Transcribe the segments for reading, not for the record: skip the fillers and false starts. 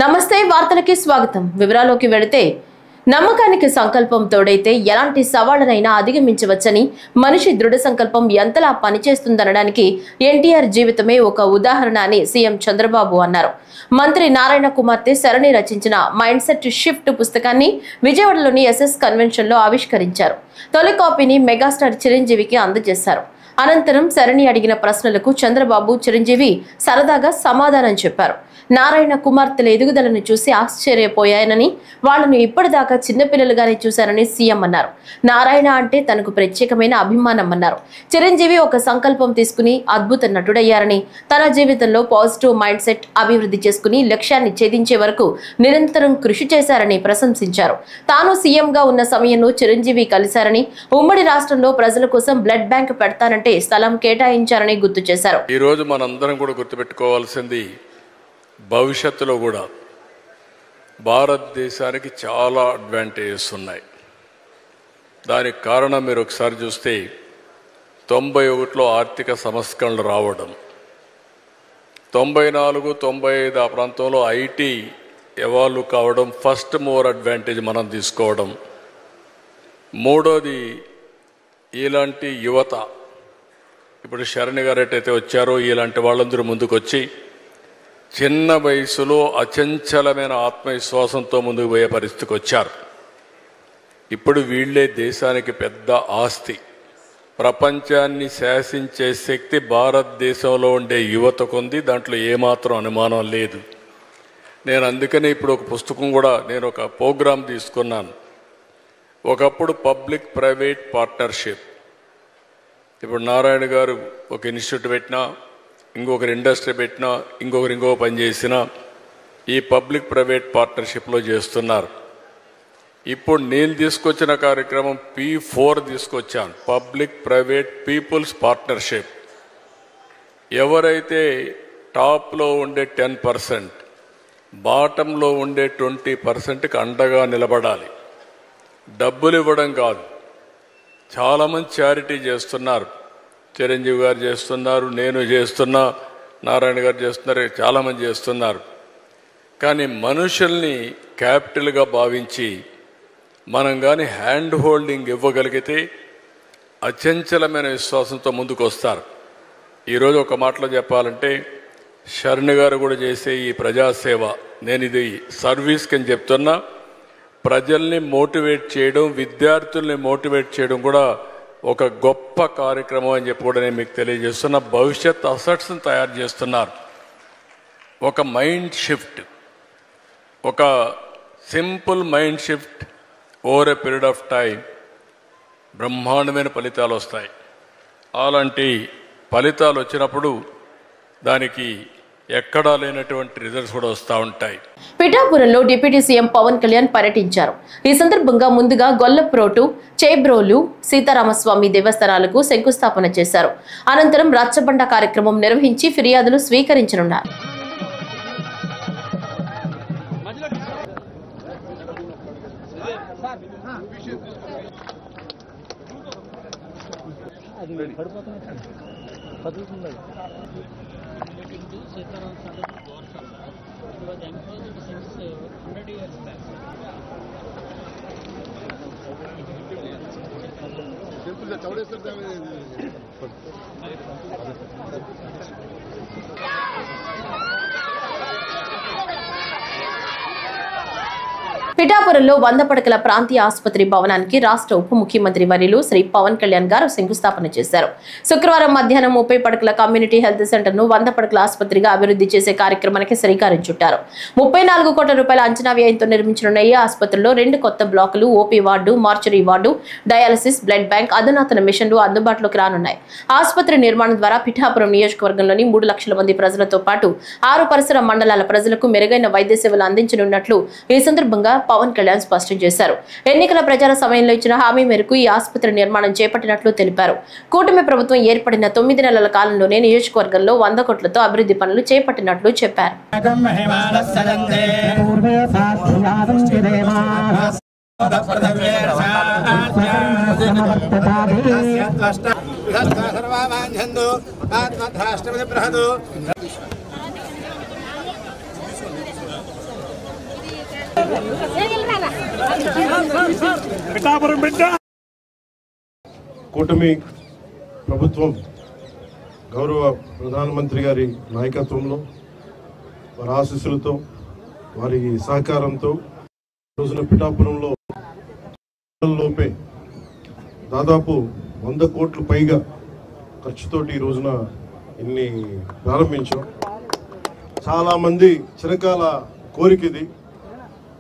నమస్తే వార్తలకి స్వాగతం. వివరాల్లోకి వెళితే నమ్మకానికి సంకల్పం తోడైతే ఎలాంటి సవాళ్లనైనా అధిగమించవచ్చని, మనిషి దృఢ సంకల్పం ఎంతలా పనిచేస్తుందనడానికి ఎన్టీఆర్ జీవితమే ఒక ఉదాహరణ అని సీఎం చంద్రబాబు అన్నారు. మంత్రి నారాయణ కుమార్తె శరణి రచించిన మైండ్ సెట్ షిఫ్ట్ పుస్తకాన్ని విజయవాడలోని ఎస్ఎస్ కన్వెన్షన్ లో ఆవిష్కరించారు. తొలి కాపీని మెగాస్టార్ చిరంజీవికి అందజేశారు. అనంతరం శరణి అడిగిన ప్రశ్నలకు చంద్రబాబు, చిరంజీవి సరదాగా సమాధానం చెప్పారు. నారాయణ కుమార్తెల ఎదుగుదలను చూసి ఆశ్చర్యపోయానని, వాళ్లను ఇప్పటిదాకా చిన్నపిల్లలుగానే చూశారని సీఎం అన్నారు. నారాయణ అంటే తనకు ప్రత్యేకమైన అభిమానం అన్నారు. చిరంజీవి ఒక సంకల్పం తీసుకుని అద్భుత నటుడయ్యారని, తన జీవితంలో పాజిటివ్ మైండ్ సెట్ అభివృద్ధి చేసుకుని లక్ష్యాన్ని ఛేదించే వరకు నిరంతరం కృషి చేశారని ప్రశంసించారు. తాను సీఎంగా ఉన్న సమయంలో చిరంజీవి కలిశారని, ఉమ్మడి రాష్ట్రంలో ప్రజల కోసం బ్లడ్ బ్యాంక్ పెడతానంటే స్థలం కేటాయించారని గుర్తు చేశారు. ఈ రోజు మనందరం కూడా గుర్తుపెట్టుకోవాల్సింది, భవిష్యత్తులో కూడా భారతదేశానికి చాలా అడ్వాంటేజెస్ ఉన్నాయి. దానికి కారణం మీరు ఒకసారి చూస్తే 91లో ఆర్థిక సంస్కరణలు రావడం, 94, 95 ఆ ప్రాంతంలో ఐటీ ఎవాల్వ్ కావడం, ఫస్ట్ మోర్ అడ్వాంటేజ్ మనం తీసుకోవడం. మూడోది, ఇలాంటి యువత, ఇప్పుడు శరణి గారు ఎట్టయితే వచ్చారో ఇలాంటి వాళ్ళందరూ ముందుకొచ్చి చిన్న వయసులో అచంచలమైన ఆత్మవిశ్వాసంతో ముందుకు పోయే పరిస్థితికి వచ్చారు. ఇప్పుడు వీళ్లే దేశానికి పెద్ద ఆస్తి. ప్రపంచాన్ని శాసించే శక్తి భారతదేశంలో ఉండే యువతకు ఉంది, దాంట్లో ఏమాత్రం అనుమానం లేదు. నేను అందుకనే ఇప్పుడు ఒక పుస్తకం కూడా, నేను ఒక ప్రోగ్రాం తీసుకున్నాను. ఒకప్పుడు పబ్లిక్ ప్రైవేట్ పార్ట్నర్షిప్, ఇప్పుడు నారాయణ గారు ఒక ఇన్స్టిట్యూట్ పెట్టినా, ఇంకొకరు ఇండస్ట్రీ పెట్టినా, ఇంకొకరు ఇంకో పని చేసినా ఈ పబ్లిక్ ప్రైవేట్ పార్ట్నర్షిప్లో చేస్తున్నారు. ఇప్పుడు నేను తీసుకొచ్చిన కార్యక్రమం P4 తీసుకొచ్చాను, పబ్లిక్ ప్రైవేట్ పీపుల్స్ పార్ట్నర్షిప్. ఎవరైతే టాప్లో ఉండే 10%, బాటంలో ఉండే 20%కి అండగా నిలబడాలి. డబ్బులు ఇవ్వడం కాదు. చాలామంది చారిటీ చేస్తున్నారు. చిరంజీవి గారు చేస్తున్నారు, నేను చేస్తున్నా, నారాయణ గారు చేస్తున్నారు, చాలామంది చేస్తున్నారు. కానీ మనుషుల్ని క్యాపిటల్గా భావించి మనం కానీ హ్యాండ్ హోల్డింగ్ ఇవ్వగలిగితే అచంచలమైన విశ్వాసంతో ముందుకు వస్తారు. ఈరోజు ఒక మాటలో చెప్పాలంటే, శరణి గారు కూడా చేసే ఈ ప్రజాసేవ, నేను ఇది సర్వీస్కి అని చెప్తున్నా, ప్రజల్ని మోటివేట్ చేయడం, విద్యార్థుల్ని మోటివేట్ చేయడం కూడా ఒక గొప్ప కార్యక్రమం అని చెప్పి కూడా నేను మీకు తెలియజేస్తున్నా. భవిష్యత్ అసెట్స్ని తయారు చేస్తున్నారు. ఒక మైండ్ షిఫ్ట్, ఒక simple mind shift over a period of time బ్రహ్మాండమైన ఫలితాలు వస్తాయి. అలాంటి ఫలితాలు వచ్చినప్పుడు దానికి ఎక్కడా లేనటువంటి రిజల్ట్స్ కూడా వస్తూ ఉంటాయి. పిఠాపురంలో డిప్యూటీ సీఎం పవన్ కళ్యాణ్ పర్యటించారు. ఈ సందర్భంగా ముందుగా గొల్లప్రోటు, చేబ్రోలు, సీతారామస్వామి దేవస్థానాలకు శంకుస్థాపన చేశారు. అనంతరం రచ్చబండ కార్యక్రమం నిర్వహించి ఫిర్యాదులు స్వీకరించనున్నారు. పిఠాపురంలో 100 పడకల ప్రాంతీయ ఆసుపత్రి భవనానికి రాష్ట్ర ఉప ముఖ్యమంత్రి వర్యులు శ్రీ పవన్ కళ్యాణ్ గారు శంకుస్థాపన చేశారు. శుక్రవారం మధ్యాహ్నం 30 పడకల కమ్యూనిటీ హెల్త్ సెంటర్ ను 100 పడకల ఆసుపత్రిగా అభివృద్ధి చేసే కార్యక్రమానికి శ్రీకారం చుట్టారు. 34 కోట్ల రూపాయల అంచనా వ్యయంతో నిర్మించనున్న ఈ ఆసుపత్రిలో 2 కొత్త బ్లాకులు, OP ward, mortuary ward, dialysis, blood bank, అధునాతన మిషన్లు అందుబాటులోకి రానున్నాయి. ఆసుపత్రి నిర్మాణం ద్వారా పిఠాపురం నియోజకవర్గంలోని 3 లక్షల మంది ప్రజలతో పాటు 6 పరిసర మండలాల ప్రజలకు మెరుగైన వైద్య సేవలు అందించనున్నట్లు ఈ సందర్భంగా పవన్ కళ్యాణ్ స్పష్టం చేశారు. ఎన్నికల ప్రచార సమయంలో ఇచ్చిన హామీ మేరకు ఈ ఆసుపత్రి నిర్మాణం చేపట్టినట్లు తెలిపారు. కూటమి ప్రభుత్వం ఏర్పడిన 9 నెలల కాలంలోనే నియోజకవర్గంలో 100 కోట్లతో అభివృద్ధి పనులు చేపట్టినట్లు చెప్పారు. కూటమి ప్రభుత్వం గౌరవ ప్రధానమంత్రి గారి నాయకత్వంలో వారి ఆశీస్సులతో వారి సహకారంతో రోజున పిఠాపురంలో లోపే దాదాపు 100 కోట్ల పైగా ఖర్చుతోటి ఈ రోజున ఇన్ని ప్రారంభించాం. చాలామంది చిరకాల కోరిక ఇది.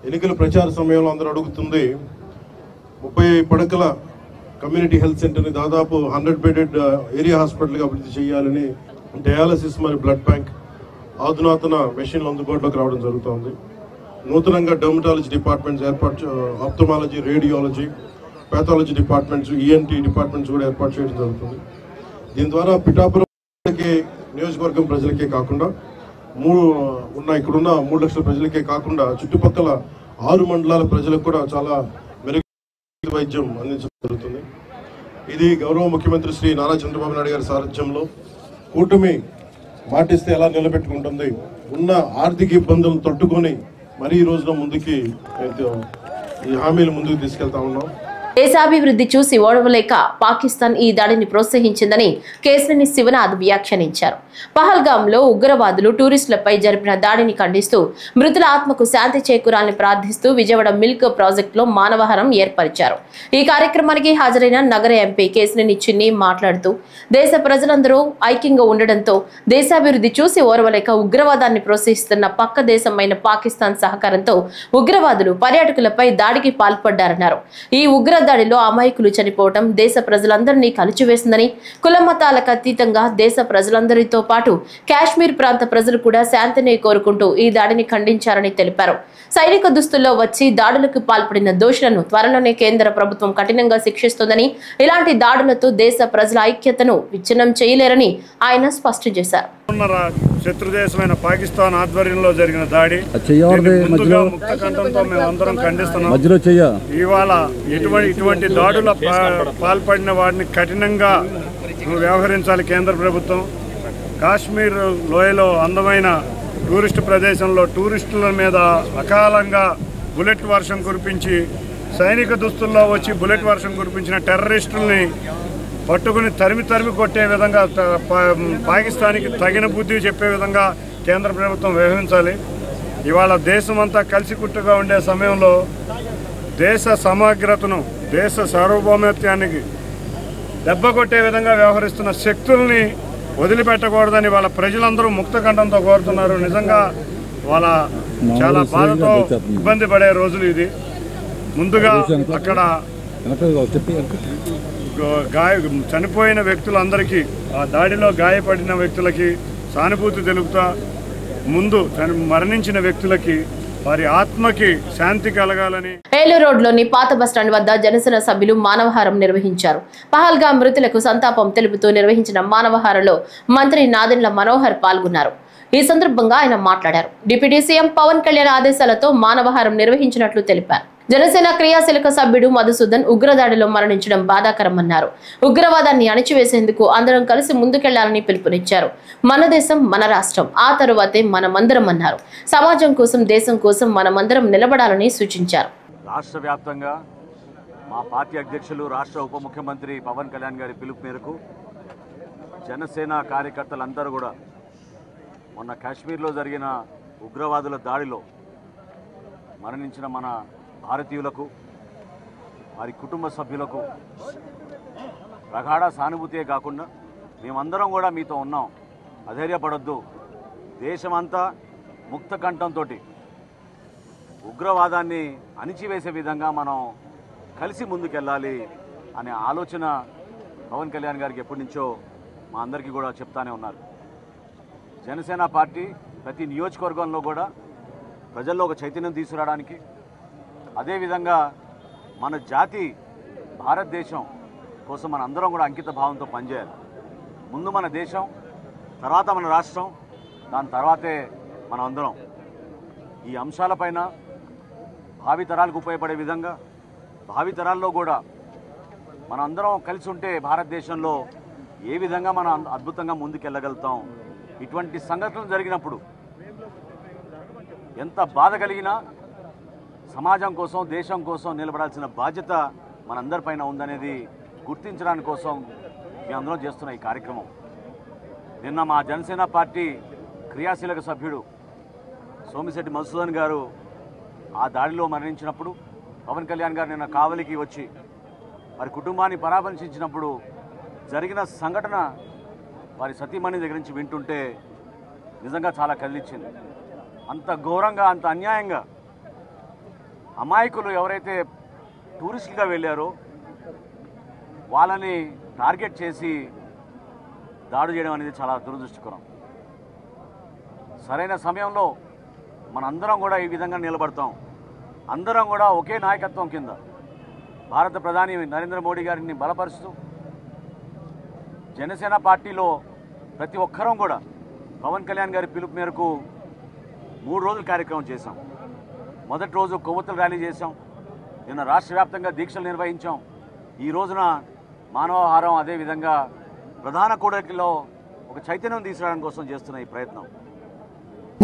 ఎన్నికల ప్రచార సమయంలో అందరూ అడుగుతుంది 30 పడకల కమ్యూనిటీ హెల్త్ సెంటర్ని దాదాపు 100 బెడెడ్ ఏరియా హాస్పిటల్గా అభివృద్ధి చేయాలని, డయాలసిస్ మరియు బ్లడ్ బ్యాంక్ ఆధునాతన మెషిన్లు అందుబాటులోకి రావడం జరుగుతుంది. నూతనంగా డర్మటాలజీ డిపార్ట్మెంట్స్ ఏర్పాటు, ophthalmology, radiology, pathology departments, ENT departments కూడా ఏర్పాటు చేయడం జరుగుతుంది. దీని ద్వారా పిఠాపురం నియోజకవర్గం ప్రజలకే కాకుండా ఇక్కడున్న 3 లక్షల ప్రజలకే కాకుండా చుట్టుపక్కల 6 మండలాల ప్రజలకు కూడా చాలా మెరుగైన వైద్యం అందించడం జరుగుతుంది. ఇది గౌరవ ముఖ్యమంత్రి శ్రీ నారా చంద్రబాబు నాయుడు గారి సారథ్యంలో కూటమి మాటిస్తే ఎలా నిలబెట్టుకుంటుంది, ఉన్న ఆర్థిక ఇబ్బందులను తట్టుకొని మరీ ఈ రోజున ముందుకి ఈ హామీలు ముందుకు తీసుకెళ్తా ఉన్నాం. దేశాభివృద్ధి చూసి ఓడవలేక పాకిస్తాన్ ఈ దాడిని ప్రోత్సహించిందని కేశినేని శివనాథ్ వ్యాఖ్యానించారు. పహల్గాంలో ఉగ్రవాదులు టూరిస్టులపై జరిపిన దాడిని ఖండిస్తూ మృతుల ఆత్మకు శాంతి చేకూరాలని ప్రార్థిస్తూ విజయవాడ మిల్క్ ప్రాజెక్టులో మానవహారం ఏర్పరిచారు. ఈ కార్యక్రమానికి హాజరైన నగర ఎంపీ కేశినేని చిన్ని మాట్లాడుతూ దేశ ప్రజలందరూ ఐక్యంగా ఉండడంతో దేశాభివృద్ధి చూసి ఓర్వలేక ఉగ్రవాదాన్ని ప్రోత్సహిస్తున్న పక్క దేశమైన పాకిస్తాన్ సహకారంతో ఉగ్రవాదులు పర్యాటకులపై దాడికి పాల్పడ్డారన్నారు. ఈ ఉగ్ర దాడిలో అమాయకులు చనిపోవడం దేశ ప్రజలందరినీ కలిచివేసిందని, కుల మతాలకు అతీతంగా దేశ ప్రజలందరితో పాటు కాశ్మీర్ ప్రాంత ప్రజలు కూడా శాంతిని కోరుకుంటూ ఈ దాడిని ఖండించారని తెలిపారు. సైనిక దుస్తుల్లో వచ్చి దాడులకు పాల్పడిన దోషులను త్వరలోనే కేంద్ర ప్రభుత్వం కఠినంగా శిక్షిస్తుందని, ఇలాంటి దాడులతో దేశ ప్రజల ఐక్యతను విచ్ఛిన్నం చేయలేరని ఆయన స్పష్టం చేశారు. శత్రు దేశమైన పాకిస్తాన్ ఆధ్వర్యంలో జరిగిన దాడి ముక్త కంఠంతో మేమందరం ఖండిస్తున్నాం. ఇవాళ ఇటువంటి దాడుల పాల్పడిన వారిని కఠినంగా వ్యవహరించాలి కేంద్ర ప్రభుత్వం. కాశ్మీర్ లోయలో అందమైన టూరిస్టు ప్రదేశంలో టూరిస్టుల మీద అకాలంగా బుల్లెట్ వర్షం కురిపించి, సైనిక దుస్తుల్లో వచ్చి బుల్లెట్ వర్షం కురిపించిన టెర్రరిస్టుల్ని పట్టుకుని తరిమి కొట్టే విధంగా పాకిస్తాన్కి తగిన బుద్ధి చెప్పే విధంగా కేంద్ర ప్రభుత్వం వ్యవహరించాలి. ఇవాళ దేశమంతా కలిసికట్టుగా ఉండే సమయంలో దేశ సమగ్రతను, దేశ సార్వభౌమత్యానికి దెబ్బ కొట్టే విధంగా వ్యవహరిస్తున్న శక్తుల్ని వదిలిపెట్టకూడదని వాళ్ళ ప్రజలందరూ ముక్తకంఠంతో కోరుతున్నారు. నిజంగా వాళ్ళ చాలా బాధతో ఇబ్బంది పడే రోజులు ఇది. ముందుగా అక్కడ చనిపోయిన వ్యక్తులందరికీ, ఆ దాడిలో గాయపడిన వ్యక్తులకి సానుభూతి తెలుపుతా, ముందు మరణించిన వ్యక్తులకి వారి ఆత్మకి శాంతి కలగాలని ఏలూరు రోడ్లోని పాత బస్టాండ్ వద్ద జనసేన సభ్యులు మానవహారం నిర్వహించారు. పహల్గా మృతులకు సంతాపం తెలుపుతూ నిర్వహించిన మానవహారంలో మంత్రి నాదెండ్ల మనోహర్ పాల్గొన్నారు. ఈ సందర్భంగా ఆయన మాట్లాడారు. డిప్యూటీ సీఎం పవన్ కళ్యాణ్ ఆదేశాలతో మానవహారం నిర్వహించినట్లు తెలిపారు. జనసేన క్రియాశీలక సభ్యుడు మధుసూదన్ ఉగ్రదాడిలో మరణించడం బాధాకరమన్నారు. ఉగ్రవాదాన్ని అణిచివేసేందుకు అందరం కలిసి ముందుకెళ్లాలని పిలుపునిచ్చారు. మన దేశం, మన రాష్ట్రం, ఆ తరువాతే మనమందరం అన్నారు. సమాజం కోసం, దేశం కోసం మనమందరం నిలబడాలని సూచించారు. రాష్ట్ర వ్యాప్తంగా మా పార్టీ అధ్యక్షులు, రాష్ట్ర ఉప ముఖ్యమంత్రి పవన్ కళ్యాణ్ గారి పిలుపు మేరకు జనసేన కార్యకర్తలందరూ కూడా మొన్న కాశ్మీర్లో జరిగిన ఉగ్రవాదుల దాడిలో మరణించిన మన భారతీయులకు, వారి కుటుంబ సభ్యులకు ప్రగాఢ సానుభూతే కాకుండా మేమందరం కూడా మీతో ఉన్నాం, అధైర్యపడొద్దు, దేశమంతా ముక్త కంఠంతో ఉగ్రవాదాన్ని అణిచివేసే విధంగా మనం కలిసి ముందుకెళ్ళాలి అనే ఆలోచన పవన్ కళ్యాణ్ గారికి ఎప్పటి నుంచో మా అందరికీ కూడా చెప్తానే ఉన్నారు. జనసేన పార్టీ ప్రతి నియోజకవర్గంలో కూడా ప్రజల్లో ఒక చైతన్యం తీసుకురావడానికి, అదేవిధంగా మన జాతి భారతదేశం కోసం మన అందరం కూడా అంకిత భావంతో పనిచేయాలి. ముందు మన దేశం, తర్వాత మన రాష్ట్రం, దాని తర్వాతే మనం అందరం. ఈ అంశాలపైన భావితరాలకు ఉపయోగపడే విధంగా, భావితరాల్లో కూడా మన అందరం కలిసి ఉంటే భారతదేశంలో ఏ విధంగా మనం అద్భుతంగా ముందుకెళ్ళగలుగుతాం. ఇటువంటి సంఘటనలు జరిగినప్పుడు ఎంత బాధ కలిగినా సమాజం కోసం, దేశం కోసం నిలబడాల్సిన బాధ్యత మనందరిపైన ఉందనేది గుర్తించడానికి కోసం మేమందరం చేస్తున్న ఈ కార్యక్రమం. నిన్న మా జనసేన పార్టీ క్రియాశీలక సభ్యుడు సోమిశెట్టి మధుసూదన్ గారు ఆ దాడిలో మరణించినప్పుడు పవన్ కళ్యాణ్ గారు నిన్న కావలికి వచ్చి వారి కుటుంబాన్ని పరామర్శించినప్పుడు జరిగిన సంఘటన వారి సతీమణి దగ్గర నుంచి వింటుంటే నిజంగా చాలా కదిలిచ్చింది. అంత ఘోరంగా, అంత అన్యాయంగా అమాయకులు ఎవరైతే టూరిస్టులుగా వెళ్ళారో వాళ్ళని టార్గెట్ చేసి దాడి చేయడం అనేది చాలా దురదృష్టకరం. సరైన సమయంలో మనందరం కూడా ఈ విధంగా నిలబడతాం. అందరం కూడా ఒకే నాయకత్వం కింద భారత ప్రధాని నరేంద్ర మోడీ గారిని బలపరుస్తూ జనసేన పార్టీలో ప్రతి ఒక్కరం కూడా పవన్ కళ్యాణ్ గారి పిలుపు మేరకు 3 రోజుల కార్యక్రమం చేశాం. మొదటి రోజు కొవ్వొత్తుల ర్యాలీ చేశాం. నిన్న రాష్ట్ర వ్యాప్తంగా దీక్షలు నిర్వహించాం. ఈ రోజున మానవాహారం, అదేవిధంగా ప్రధాన కూడలిలో ఒక చైతన్యం తీసుకురావడం కోసం చేస్తున్న ఈ ప్రయత్నం.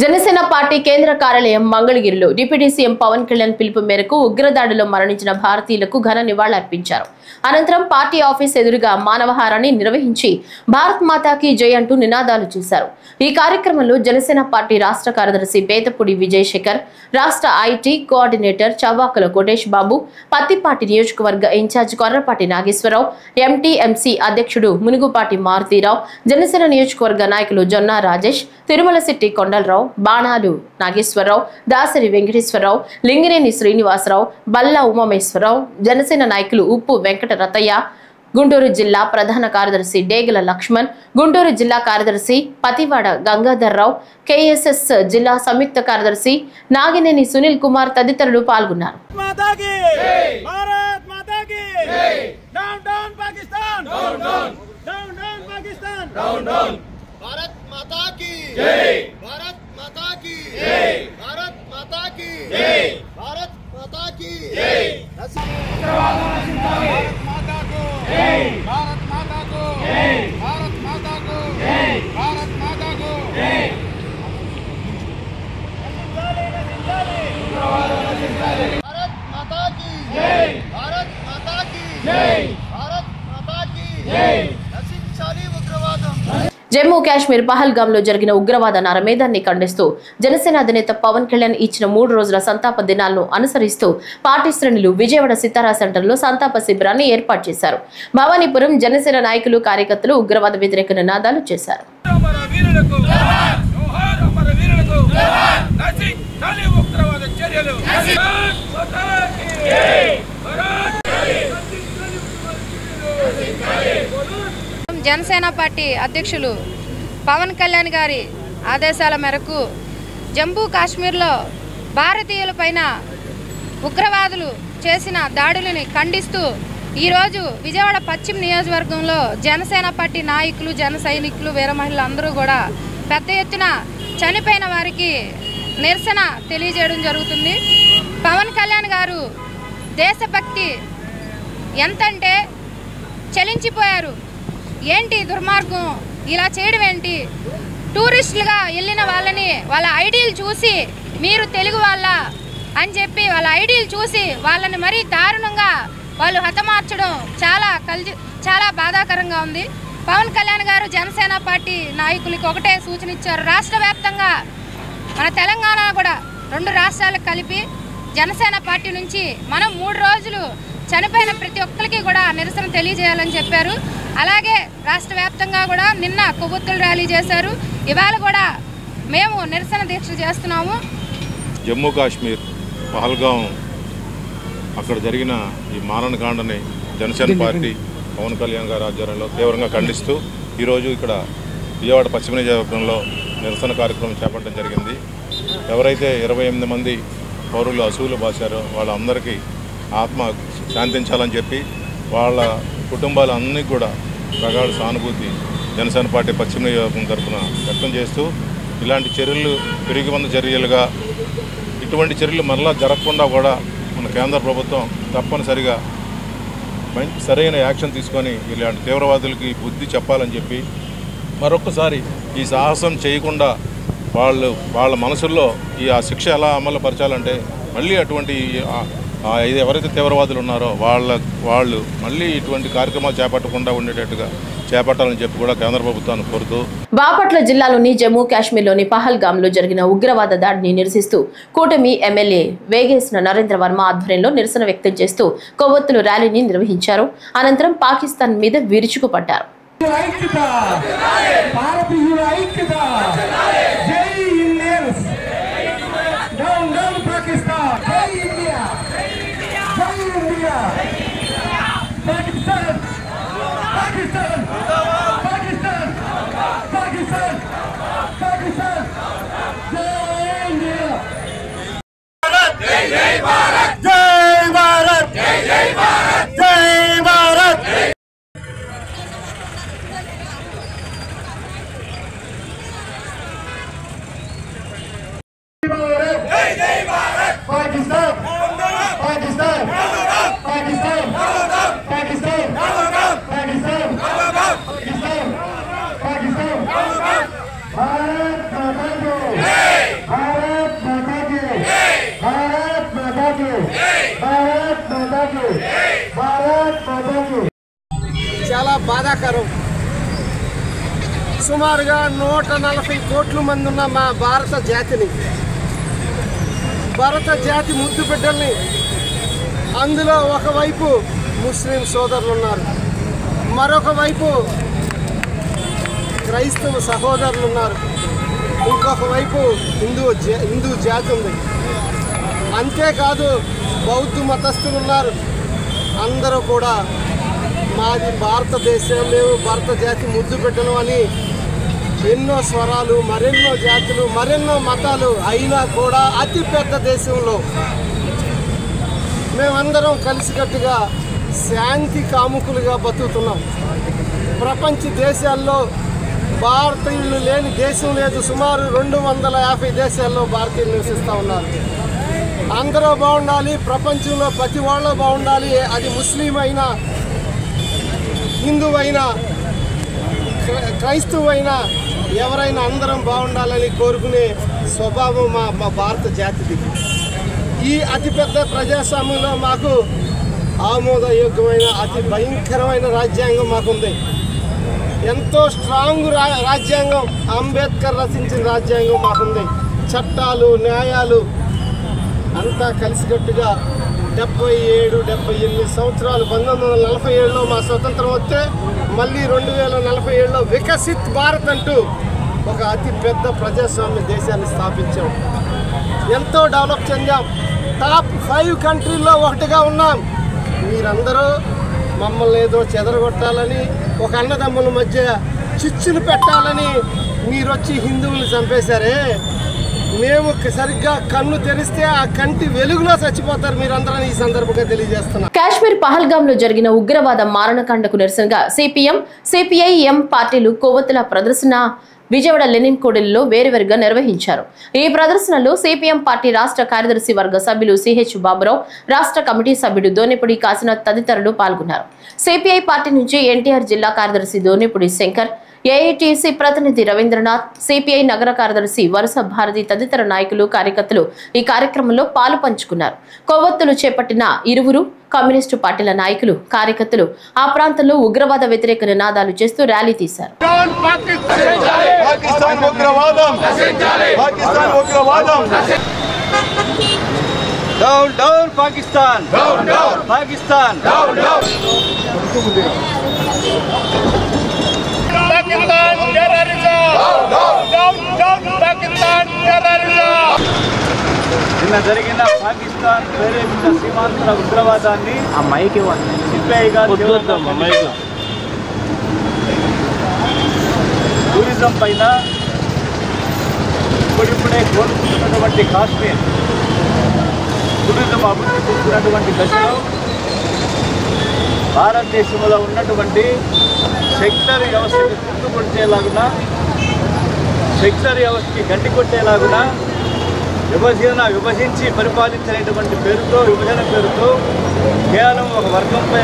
జనసేన పార్టీ కేంద్ర కార్యాలయం మంగళగిరిలో డిప్యూటీ సీఎం పవన్ కళ్యాణ్ పిలుపు మేరకు ఉగ్రదాడిలో మరణించిన భారతీయులకు ఘన నివాళులర్పించారు. అనంతరం పార్టీ ఆఫీస్ ఎదురుగా మానవహారాన్ని నిర్వహించి భారత్ మాతాకి జై అంటూ నినాదాలు చేశారు. ఈ కార్యక్రమంలో జనసేన పార్టీ రాష్ట్ర కార్యదర్శి పేతపూడి విజయ్ శేఖర్, రాష్ట్ర ఐటీ కోఆర్డినేటర్ చవ్వాకుల కోటేష్ బాబు, పత్తిపాటి నియోజకవర్గ ఇన్ఛార్జ్ కొర్రపాటి నాగేశ్వరరావు, ఎంటీఎంసీ అధ్యక్షుడు మునుగుపాటి మారుతీరావు, జనసేన నియోజకవర్గ నాయకులు జొన్నా రాజేష్, తిరుమల శెట్టి కొండలరావు, బాణాలు నాగేశ్వరరావు, దాసరి వెంకటేశ్వరరావు, లింగినేని శ్రీనివాసరావు, బల్లా ఉమామేశ్వరరావు, జనసేన నాయకులు ఉప్పు వెంకట రతయ్య, గుంటూరు జిల్లా ప్రధాన కార్యదర్శి డేగల లక్ష్మణ్, గుంటూరు జిల్లా కార్యదర్శి పతివాడ గంగాధర్రావు, కేఎస్ఎస్ జిల్లా సంయుక్త కార్యదర్శి నాగినేని సునీల్ కుమార్ తదితరులు పాల్గొన్నారు. भारत माता की जय, भारत माता की जय, भारत माता की जय, भारत माता की जय, भारत माता को जय, भारत माता को जय, भारत माता को जय, भारत माता को जय, भारत माता की जय, भारत माता की जय, भारत माता की जय. నశించాలి ఉగ్రవాదం. జమ్మూ కాశ్మీర్ పహల్గామ్ లో జరిగిన ఉగ్రవాద నరమేధాన్ని ఖండిస్తూ జనసేన అధినేత పవన్ కళ్యాణ్ ఇచ్చిన 3 రోజుల సంతాప దినాలను అనుసరిస్తూ పార్టీ శ్రేణులు విజయవాడ సితారా సెంటర్లో సంతాప శిబిరాన్ని ఏర్పాటు చేశారు. భవానీపురం జనసేన నాయకులు, కార్యకర్తలు ఉగ్రవాద వ్యతిరేక నినాదాలు చేశారు. జనసేన పార్టీ అధ్యక్షులు పవన్ కళ్యాణ్ గారి ఆదేశాల మేరకు జమ్మూ కాశ్మీర్లో భారతీయులపైన ఉగ్రవాదులు చేసిన దాడులని ఖండిస్తూ ఈరోజు విజయవాడ పశ్చిమ నియోజకవర్గంలో జనసేన పార్టీ నాయకులు, జన సైనికులు, వీర మహిళలు అందరూ కూడా పెద్ద ఎత్తున చనిపోయిన వారికి నిరసన తెలియజేయడం జరుగుతుంది. పవన్ కళ్యాణ్ గారు దేశభక్తి ఎంతంటే చలించిపోయారు. ఏంటి దుర్మార్గం, ఇలా చేయడం ఏంటి? టూరిస్టులుగా వెళ్ళిన వాళ్ళని వాళ్ళ ఐడీలు చూసి మీరు తెలుగు వాళ్ళ అని చెప్పి వాళ్ళ ఐడీలు చూసి వాళ్ళని మరీ దారుణంగా వాళ్ళు హతమార్చడం చాలా బాధాకరంగా ఉంది. పవన్ కళ్యాణ్ గారు జనసేన పార్టీ నాయకులకి ఒకటే సూచన ఇచ్చారు. రాష్ట్ర వ్యాప్తంగా మన తెలంగాణ కూడా 2 రాష్ట్రాలకు కలిపి జనసేన పార్టీ నుంచి మనం 3 రోజులు చనిపోయిన ప్రతి ఒక్కరికి కూడా నిరసన తెలియజేయాలని చెప్పారు. అలాగే రాష్ట్ర వ్యాప్తంగా కూడా నిన్న కొవ్వొత్తుల ర్యాలీ చేశారు. ఇవాళ కూడా మేము నిరసన దీక్ష చేస్తున్నాము. జమ్మూ కాశ్మీర్ పహల్గాం అక్కడ జరిగిన ఈ మారణకాండని జనసేన పార్టీ పవన్ కళ్యాణ్ గారి ఆధ్వర్యంలో తీవ్రంగా ఖండిస్తూ ఈరోజు ఇక్కడ విజయవాడ పశ్చిమ నియోజకవర్గంలో నిరసన కార్యక్రమం చేపట్టడం జరిగింది. ఎవరైతే 28 మంది పౌరులు అసూలు బాసారో వాళ్ళందరికీ ఆత్మ శాంతించాలని చెప్పి వాళ్ళ కుటుంబాలన్నీ కూడా ప్రగాఢ సానుభూతి జనసేన పార్టీ పశ్చిమ నియోజకవర్గం తరఫున వ్యక్తం చేస్తూ ఇలాంటి చర్యలు పెరిగిమంద చర్యలుగా ఇటువంటి చర్యలు మరలా జరగకుండా కూడా మన కేంద్ర ప్రభుత్వం తప్పనిసరిగా సరైన యాక్షన్ తీసుకొని ఇలాంటి తీవ్రవాదులకి బుద్ధి చెప్పాలని చెప్పి మరొకసారి ఈ సాహసం చేయకుండా వాళ్ళ మనసుల్లో ఆ శిక్ష ఎలా అమలు పరచాలంటే మళ్ళీ అటువంటి ఎవరైతే తీవ్రవాదులు ఉన్నారో వాళ్ళు మళ్ళీ ఇటువంటి కార్యక్రమాలు చేపట్టకుండా ఉండేటట్టుగా చేపట్టాలని చెప్పి కూడా కేంద్ర ప్రభుత్వాన్ని కోరుతూ బాపట్ల జిల్లాలోని జమ్మూ కాశ్మీర్లోని పహల్గామ్లో జరిగిన ఉగ్రవాద దాడిని నిరసిస్తూ కూటమి ఎమ్మెల్యే వేగేసిన నరేంద్ర వర్మ ఆధ్వర్యంలో నిరసన వ్యక్తం చేస్తూ కొవ్వొత్తుల ర్యాలీని నిర్వహించారు. అనంతరం పాకిస్తాన్ మీద విరుచుకుపడ్డారు. చాలా బాధాకరం. సుమారుగా 140 కోట్ల మంది ఉన్న మా భారత జాతి ముద్దు బిడ్డల్ని, అందులో ఒకవైపు ముస్లిం సోదరులు ఉన్నారు, మరొక వైపు క్రైస్తవ సహోదరులు ఉన్నారు, ఇంకొక వైపు హిందూ జాతి ఉంది. అంతేకాదు బౌద్ధ మతస్థులు ఉన్నారు. అందరూ కూడా మాది భారతదేశం, మేము భారత జాతి ముద్దు బిడ్డలు అని ఎన్నో స్వరాలు, మరెన్నో జాతులు, మరెన్నో మతాలు అయినా కూడా అతిపెద్ద దేశంలో మేమందరం కలిసికట్టుగా శాంతి కాముకులుగా బతుకుతున్నాం. ప్రపంచ దేశాల్లో భారతీయులు లేని దేశం లేదు. సుమారు 250 దేశాల్లో భారతీయులు నివసిస్తూ ఉన్నారు. అందరూ బాగుండాలి, ప్రపంచంలో ప్రతి వాళ్ళు బాగుండాలి. అది ముస్లిం అయినా, హిందూ అయినా, క్రైస్తవ అయినా, ఎవరైనా అందరం బాగుండాలని కోరుకునే స్వభావం మా భారత జాతిది. ఈ అతిపెద్ద ప్రజాస్వామ్యంలో మాకు ఆమోదయోగ్యమైన అతి భయంకరమైన రాజ్యాంగం మాకుంది. ఎంతో స్ట్రాంగ్ రాజ్యాంగం, అంబేద్కర్ రచించిన రాజ్యాంగం మాకుంది. చట్టాలు, న్యాయాలు అంతా కలిసికట్టుగా 77-78 సంవత్సరాలు 1947లో మా స్వతంత్రం వస్తే మళ్ళీ 2047లో వికసిత్ భారత్ అంటూ ఒక అతి పెద్ద ప్రజాస్వామ్య దేశాన్ని స్థాపించాం. ఎంతో డెవలప్ చెందాం. టాప్ 5 కంట్రీల్లో ఒకటిగా ఉన్నాం. మీరందరూ మమ్మల్ని ఏదో చెదరగొట్టాలని, ఒక అన్నదమ్ముల మధ్య చిచ్చులు పెట్టాలని మీరొచ్చి హిందువులు చంపేశారే. మేము సరిగ్గా కన్ను తెరిస్తే ఆ కంటి వెలుగులో చచ్చిపోతారు మీరందరూ ఈ సందర్భంగా తెలియజేస్తున్నాం. కాశ్మీర్ పహల్గామ్లో జరిగిన ఉగ్రవాద మారణకాండకు నిరసనగా సిపిఎం, సిపిఐఎం పార్టీలు కొవ్వొత్తుల ప్రదర్శన విజయవాడ లెనిన్ కూడలిలో వేరువేరుగా నిర్వహించారు. ఈ ప్రదర్శనలో సిపిఎం పార్టీ రాష్ట్ర కార్యదర్శి వర్గ సభ్యులు సిహెచ్ బాబురావు, రాష్ట్ర కమిటీ సభ్యుడు దోనిపూడి కాశీనాథ్ తదితరులు పాల్గొన్నారు. సిపిఐ పార్టీ నుంచి ఎన్టీఆర్ జిల్లా కార్యదర్శి దోనిపూడి శంకర్, ఏఐటీసీ ప్రతినిధి రవీంద్రనాథ్, సిపిఐ నగర కార్యదర్శి వరుస భారతి తదితర నాయకులు, కార్యకర్తలు ఈ కార్యక్రమంలో పాలు పంచుకున్నారు. కొవ్వొత్తులు చేపట్టిన ఇరువురు కమ్యూనిస్టు పార్టీల నాయకులు, కార్యకర్తలు ఆ ప్రాంతంలో ఉగ్రవాద వ్యతిరేక నినాదాలు చేస్తూ ర్యాలీ తీశారు. నిన్న జరిగిన పాకిస్తాన్ ప్రేరేపిత సీమాంతర ఉగ్రవాదాన్ని సిపిఐగా టూరిజం పైన ఇప్పుడిప్పుడే కోరుకుంటున్నటువంటి కాశ్మీర్ టూరిజం అభివృద్ధి చేస్తున్నటువంటి దశలో భారతదేశంలో ఉన్నటువంటి సెక్యులర్ వ్యవస్థకి చుట్టుకొట్టేలాగున, సెక్యులర్ వ్యవస్థకి గంటి కొట్టేలాగున విభజించి పరిపాలించేటువంటి పేరుతో, విభజన పేరుతో కేవలం ఒక వర్గంపై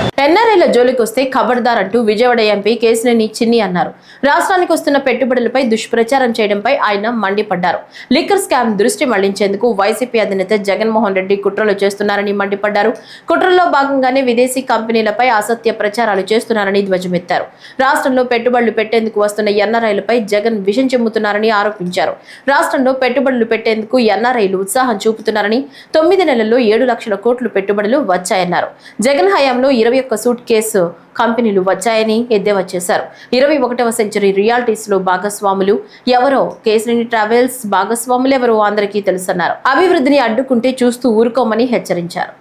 కంపెనీల జోలికొస్తే ఖబర్దార్ అంటూ విజయవాడ ఎంపీ కేశినేని చిన్ని అన్నారు. రాష్ట్రానికి వస్తున్న పెట్టుబడులపై దుష్ప్రచారం చేయడంపై ఆయన మండిపడ్డారు. లిక్కర్ స్కామ్ దృష్టి మళ్లించేందుకు వైసీపీ అధినేత జగన్మోహన్ రెడ్డి కుట్రలు చేస్తున్నారని మండిపడ్డారు. కుట్రల్లో భాగంగానే విదేశీ కంపెనీలపై అసత్య ప్రచారాలు చేస్తున్నారని ధ్వజమెత్తారు. రాష్ట్రంలో పెట్టుబడులు పెట్టేందుకు వస్తున్న ఎన్ఆర్ఐలపై జగన్ విషం చెమ్ముతున్నారని ఆరోపించారు. రాష్ట్రంలో పెట్టుబడులు పెట్టేందుకు ఎన్ఆర్ఐలు ఉత్సాహం చూపుతున్నారని 9 నెలల్లో 7 లక్షల కోట్లు పెట్టుబడులు వచ్చాయన్నారు. జగన్ హయాంలో 21 సూట్ కేసు కంపెనీలు వచ్చాయని ఎద్దేవా చేశారు. 21వ సెంచరీ రియాలిటీస్ లో భాగస్వాములు ఎవరో, కేశినేని ట్రావెల్స్ భాగస్వాములు ఎవరో అందరికీ తెలుసన్నారు. అభివృద్ధిని అడ్డుకుంటే చూస్తూ ఊరుకోమని హెచ్చరించారు.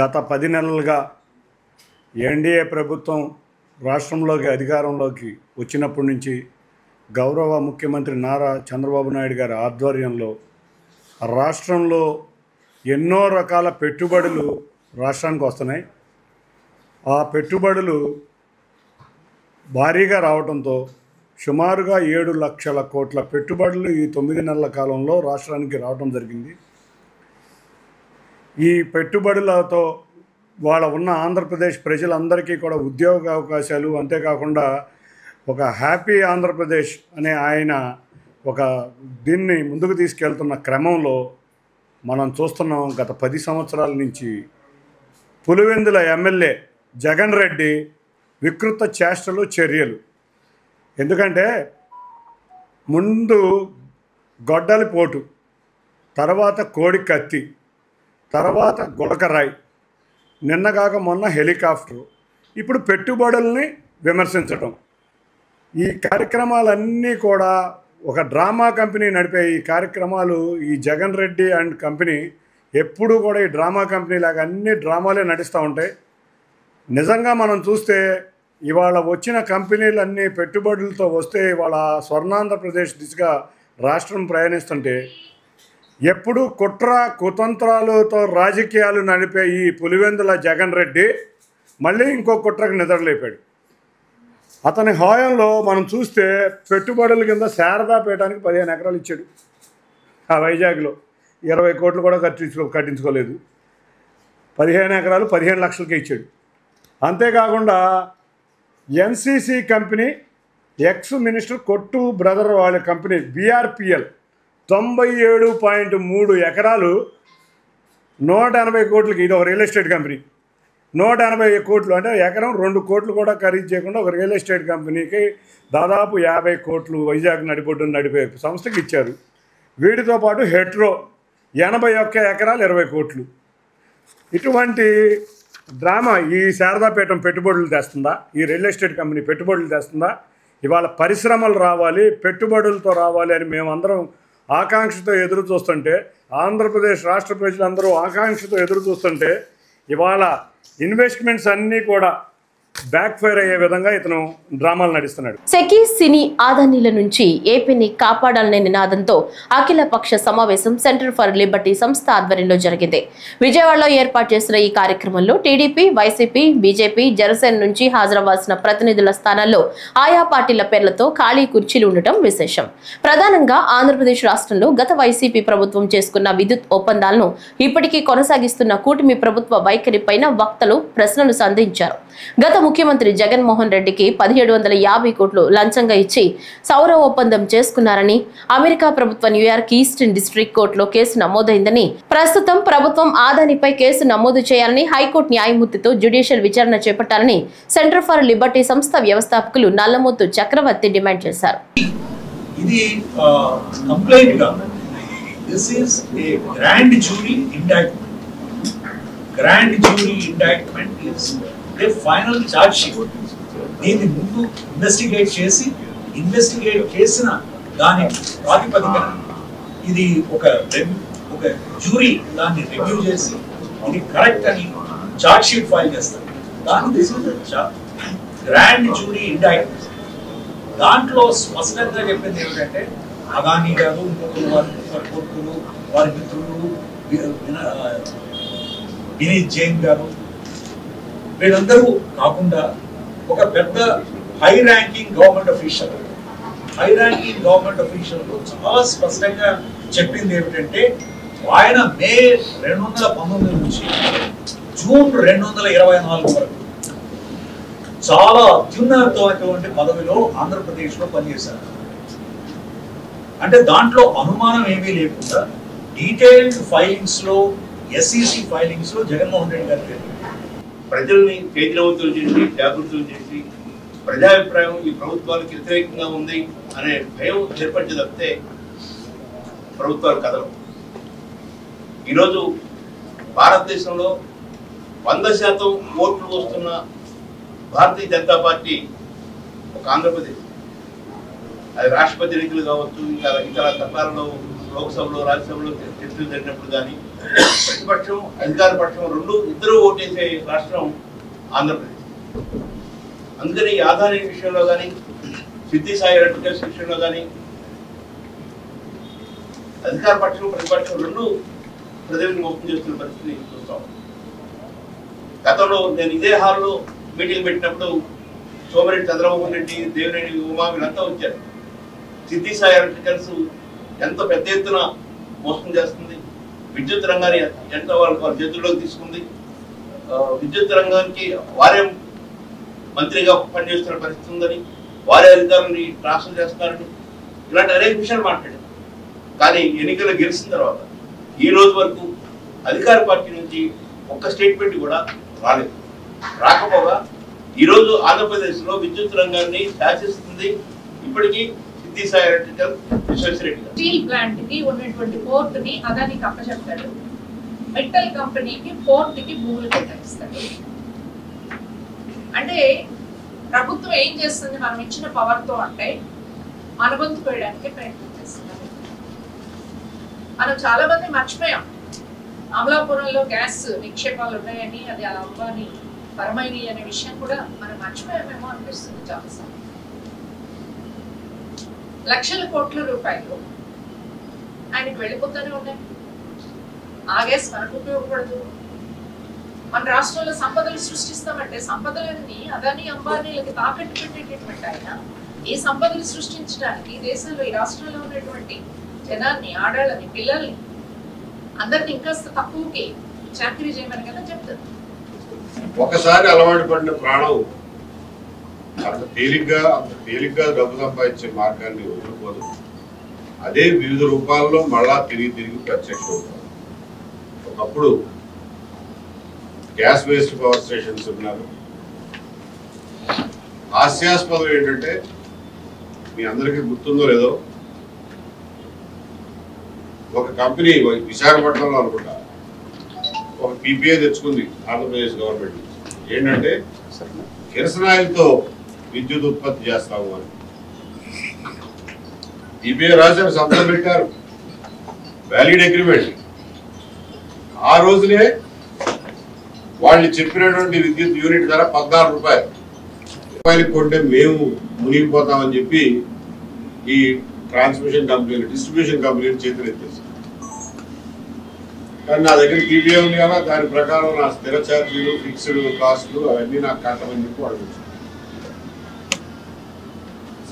గత 10 నెలలుగా ఎన్డీఏ ప్రభుత్వం రాష్ట్రంలోకి అధికారంలోకి వచ్చినప్పటి నుంచి గౌరవ ముఖ్యమంత్రి నారా చంద్రబాబు నాయుడు గారి ఆధ్వర్యంలో రాష్ట్రంలో ఎన్నో రకాల పెట్టుబడులు రాష్ట్రానికి వస్తున్నాయి. ఆ పెట్టుబడులు భారీగా రావడంతో సుమారుగా 7 లక్షల కోట్ల పెట్టుబడులు ఈ 9 నెలల కాలంలో రాష్ట్రానికి రావడం జరిగింది. ఈ పెట్టుబడులతో వాళ్ళ ఉన్న ఆంధ్రప్రదేశ్ ప్రజలందరికీ కూడా ఉద్యోగ అవకాశాలు, అంతేకాకుండా ఒక హ్యాపీ ఆంధ్రప్రదేశ్ అనే ఆయన ఒక దీన్ని ముందుకు తీసుకెళ్తున్న క్రమంలో మనం చూస్తున్నాం. గత 10 సంవత్సరాల నుంచి పులివెందుల ఎమ్మెల్యే జగన్ రెడ్డి వికృత చేష్టలు, చర్యలు. ఎందుకంటే ముందు గొడ్డలి పోటు, తర్వాత కోడి కత్తి, తర్వాత గులకరాయి, నిన్నగాక మొన్న హెలికాప్టరు, ఇప్పుడు పెట్టుబడుల్ని విమర్శించటం. ఈ కార్యక్రమాలన్నీ కూడా ఒక డ్రామా కంపెనీ నడిపే ఈ కార్యక్రమాలు. ఈ జగన్ రెడ్డి అండ్ కంపెనీ ఎప్పుడూ కూడా ఈ డ్రామా కంపెనీ లాగా అన్ని డ్రామాలే నడుస్తూ ఉంటాయి. నిజంగా మనం చూస్తే ఇవాళ వచ్చిన కంపెనీలన్నీ పెట్టుబడులతో వస్తే ఇవాళ స్వర్ణాంధ్రప్రదేశ్ దిశగా రాష్ట్రం ప్రయాణిస్తుంటే ఎప్పుడు కుట్ర కుతంత్రాలతో రాజకీయాలు నడిపే ఈ పులివెందుల జగన్ రెడ్డి మళ్ళీ ఇంకో కుట్రకు నిద్రలేపాడు. అతని హయాంలో మనం చూస్తే పెట్టుబడుల కింద శారదాపేటానికి 15 ఎకరాలు ఇచ్చాడు. ఆ వైజాగ్లో 20 కోట్లు కూడా కట్టించుకోలేదు. 15 ఎకరాలు 15 లక్షలకే ఇచ్చాడు. అంతేకాకుండా ఎన్సీసీ కంపెనీ, ఎక్స్ మినిస్టర్ కొట్టు బ్రదర్ వాళ్ళ కంపెనీ బీఆర్పీఎల్ 97.3 ఎకరాలు 180 కోట్లకి, ఇది ఒక రియల్ ఎస్టేట్ కంపెనీ. 180 కోట్లు అంటే ఎకరం 2 కోట్లు కూడా ఖరీదు చేయకుండా ఒక రియల్ ఎస్టేట్ కంపెనీకి దాదాపు 50 కోట్లు వైజాగ్ నడిపే సంస్థకి ఇచ్చారు. వీటితో పాటు హెట్రో 81 ఎకరాలు 20 కోట్లు. ఇటువంటి డ్రామా ఈ శారదాపేటం పెట్టుబడులు తెస్తుందా? ఈ రియల్ ఎస్టేట్ కంపెనీ పెట్టుబడులు తెస్తుందా? ఇవాళ పరిశ్రమలు రావాలి, పెట్టుబడులతో రావాలి అని మేమందరం ఆకాంక్షతో ఎదురు చూస్తుంటే, ఆంధ్రప్రదేశ్ రాష్ట్ర ప్రజలందరూ ఆకాంక్షతో ఎదురు చూస్తుంటే ఇవాళ ఇన్వెస్ట్మెంట్స్ అన్నీ కూడా బ్యాక్ ఫైర్ అయ్యే విధంగా ఇతను డ్రామాలు నడుస్తున్నాడు. సెకీ సినీ ఆదానీల నుంచి ఏపీని కాపాడాలనే నినాదంతో అఖిల పక్ష సమావేశం సెంటర్ ఫర్ లిబర్టీ సంస్థ ఆధ్వర్యంలో జరిగింది. విజయవాడలో ఏర్పాటు చేసిన ఈ కార్యక్రమంలో టీడీపీ, వైసీపీ, బీజేపీ, జనసేన నుంచి హాజరవ్వాల్సిన ప్రతినిధుల స్థానాల్లో ఆయా పార్టీల పేర్లతో ఖాళీ కుర్చీలు ఉండటం విశేషం. ప్రధానంగా ఆంధ్రప్రదేశ్ రాష్ట్రంలో గత వైసీపీ ప్రభుత్వం చేసుకున్న విద్యుత్ ఒప్పందాలను ఇప్పటికీ కొనసాగిస్తున్న కూటమి ప్రభుత్వ వైఖరిపైన వక్తలు ప్రశ్నలు సంధించారు. గత ముఖ్యమంత్రి జగన్మోహన్ రెడ్డికి 1750 కోట్లు లంచంగా ఇచ్చి సౌర ఒప్పందం చేసుకున్నారని అమెరికా ప్రభుత్వ న్యూయార్క్ ఈస్టర్న్ డిస్ట్రిక్ట్ కోర్టులో కేసు నమోదైందని, ప్రస్తుతం ప్రభుత్వం ఆదానిపై కేసు నమోదు చేయాలని హైకోర్టు న్యాయమూర్తితో జ్యుడిషియల్ విచారణ చేపట్టాలని సెంటర్ ఫర్ లిబర్టీ సంస్థ వ్యవస్థాపకులు నల్లమోతు చక్రవర్తి డిమాండ్ చేశారు. ఇది కంప్లైంట్ గా this is a grand jury indictment. Grand jury indictment is a final charge sheet. దీన్ని ముందు ఇన్వెస్టిగేట్ చేసిన దాని ప్రాతిపదికన ఇది ఒక జ్యూరీ దాన్ని రివ్యూ చేసి ఇది కరెక్ట్ అని ఛార్జ్ షీట్ ఫైల్ చేస్తారు. దాని this is grand jury indictment. దాంట్లో స్పష్టంగా చెప్పింది ఏమిటంటే అదానీ గారు, వారి కొడుకులు, వారి మిత్రులు, వినీత్ జైన్ గారు, వీళ్ళందరూ కాకుండా ఒక పెద్ద హై ర్యాంకింగ్ గవర్నమెంట్ అఫీషియల్ చాలా స్పష్టంగా చెప్పింది ఏమిటంటే ఆయన మే 2019 నుంచి జూన్ 2024 వరకు చాలా అత్యున్నతమైనటువంటి పదవిలో ఆంధ్రప్రదేశ్లో పనిచేశారు. అంటే దాంట్లో అనుమానం ఏమీ లేకుండా డీటెయిల్డ్ ఫైలింగ్స్లో, SEC ఫైలింగ్స్లో జగన్మోహన్ రెడ్డి గారి పేరు. ప్రజల్ని చైతన్యవంతులు చేసి, జాగృతులు చేసి, ప్రజాభిప్రాయం ఈ ప్రభుత్వానికి వ్యతిరేకంగా ఉంది అనే భయం ఏర్పరిచేదప్పితే ప్రభుత్వాలు కదలవు. ఈరోజు భారతదేశంలో 100% ఓట్లు వస్తున్న భారతీయ జనతా పార్టీ ఒక ఆంధ్రప్రదేశ్. అది రాష్ట్రపతి ఎన్నికలు కావచ్చు, ఇతర తపాలలో లోక్సభలో, రాజ్యసభలో చర్చలు జరిగినప్పుడు కానీ ప్రతిపక్షం, అధికార పక్షం ఇద్దరు ఓటేసే రాష్ట్రం ఆంధ్రప్రదేశ్. అందుకని ఈ ఆదాని విషయంలో కానీ, సిద్ధి సాయి ఎలక్ట్రికల్స్ విషయంలో కానీ అధికార పక్షం, ప్రతిపక్షం ప్రజలను మోసం చేస్తున్న పరిస్థితిని చూస్తాం. గతంలో నేను ఇదే హాల్లో మీటింగ్ పెట్టినప్పుడు సోమిరెడ్డి చంద్రబాబు రెడ్డి, దేవిరెడ్డి ఉమా వీళ్ళంతా వచ్చారు. సిద్ధి సాయి ఎలక్ట్రికల్స్ ఎంత పెద్ద ఎత్తున మోసం చేస్తుంది, విద్యుత్ రంగాన్ని ఎంత వాళ్ళ చేతుల్లోకి తీసుకుంది, విద్యుత్ రంగానికి వారే మంత్రిగా పనిచేస్తున్న పరిస్థితి ఉందని, వారే అధికారులని ట్రాన్స్ఫర్ చేస్తున్నారని, ఇలాంటి అనేక విషయాలు మాట్లాడారు. కానీ ఎన్నికలు గెలిచిన తర్వాత ఈ రోజు వరకు అధికార పార్టీ నుంచి ఒక్క స్టేట్మెంట్ కూడా రాలేదు. రాకపోగా ఈరోజు ఆంధ్రప్రదేశ్లో విద్యుత్ రంగాన్ని శాసిస్తుంది ఇప్పటికీ సిద్ధి సాయి ఎలక్ట్రికల్ విశ్వేశ్వరరెడ్డి గారు. స్టీల్ ప్లాంట్ కి ఉన్నటువంటి పోర్ట్ ని అదానికి అప్పచెప్తాడు, మెటల్ కంపెనీకి పోర్ట్ కి భూములు కేటాయిస్తాడు. అంటే ప్రభుత్వం ఏం చేస్తుంది, మనం ఇచ్చిన పవర్ తో అంటే అనుబంధ చేయడానికి ప్రయత్నం చేస్తున్నారు. మనం చాలా మంది మర్చిపోయాం, అమలాపురంలో గ్యాస్ నిక్షేపాలు ఉన్నాయని, అది అలా అవ్వని పరమైని అనే విషయం కూడా మనం మర్చిపోయామేమో అనిపిస్తుంది చాలాసార్లు. లక్షల కోట్ల రూపాయలు ఆయనకు వెళ్ళిపోతూనే ఉన్నాయి. ఆ గ్యాస్ మనకు ఉపయోగపడదు. మన రాష్ట్రంలో సంపదలు సృష్టిస్తామంటే సంపదలన్నీ అదాని అంబానీలకి తాకట్టు పెట్టేటటువంటి ఆయన ఈ సంపదలు సృష్టించడానికి దేశంలో, ఈ రాష్ట్రంలో ఉన్నటువంటి జనాన్ని, ఆడాళ్ళని, పిల్లల్ని అందరిని ఇంకాస్త తక్కువకి చాకరీ చేయమని కదా చెప్తారు. ఒకసారి అలవాటు పడిన ప్రాణం అంత తేలిగ్గా డబ్బు సంపాదించే మార్గాన్ని వదులుకోదు. అదే వివిధ రూపాల్లో మళ్ళా తిరిగి ప్రత్యక్షం అవుతారు. ఒకప్పుడు గ్యాస్ వేస్ట్ పవర్ స్టేషన్స్ ఉన్నారు. హాస్యాస్పదం ఏంటంటే, మీ అందరికీ గుర్తుందో లేదో, ఒక కంపెనీ విశాఖపట్నంలో అనుకుంటా ఒక PPA తెచ్చుకుంది ఆంధ్రప్రదేశ్ గవర్నమెంట్. ఏంటంటే కిరసనాయిలతో విద్యుత్ ఉత్పత్తి చేస్తాము అని PPA రాశారు, సంతకం పెట్టారు, వ్యాలిడ్ అగ్రిమెంట్. ఆ రోజునే వాళ్ళు చెప్పినటువంటి విద్యుత్ యూనిట్ ధర 14 రూపాయలు కొంటే మేము మునిగిపోతామని చెప్పి ఈ ట్రాన్స్మిషన్ కంపెనీలు, డిస్ట్రిబ్యూషన్ కంపెనీలు చేతులు ఎత్తేసి. కానీ నా దగ్గర PPA ఉంది కదా, దాని ప్రకారం నా స్థిర ఛార్జీలు, ఫిక్స్డ్ కాస్ట్లు అవన్నీ నాకు కట్టమని చెప్పి వాళ్ళు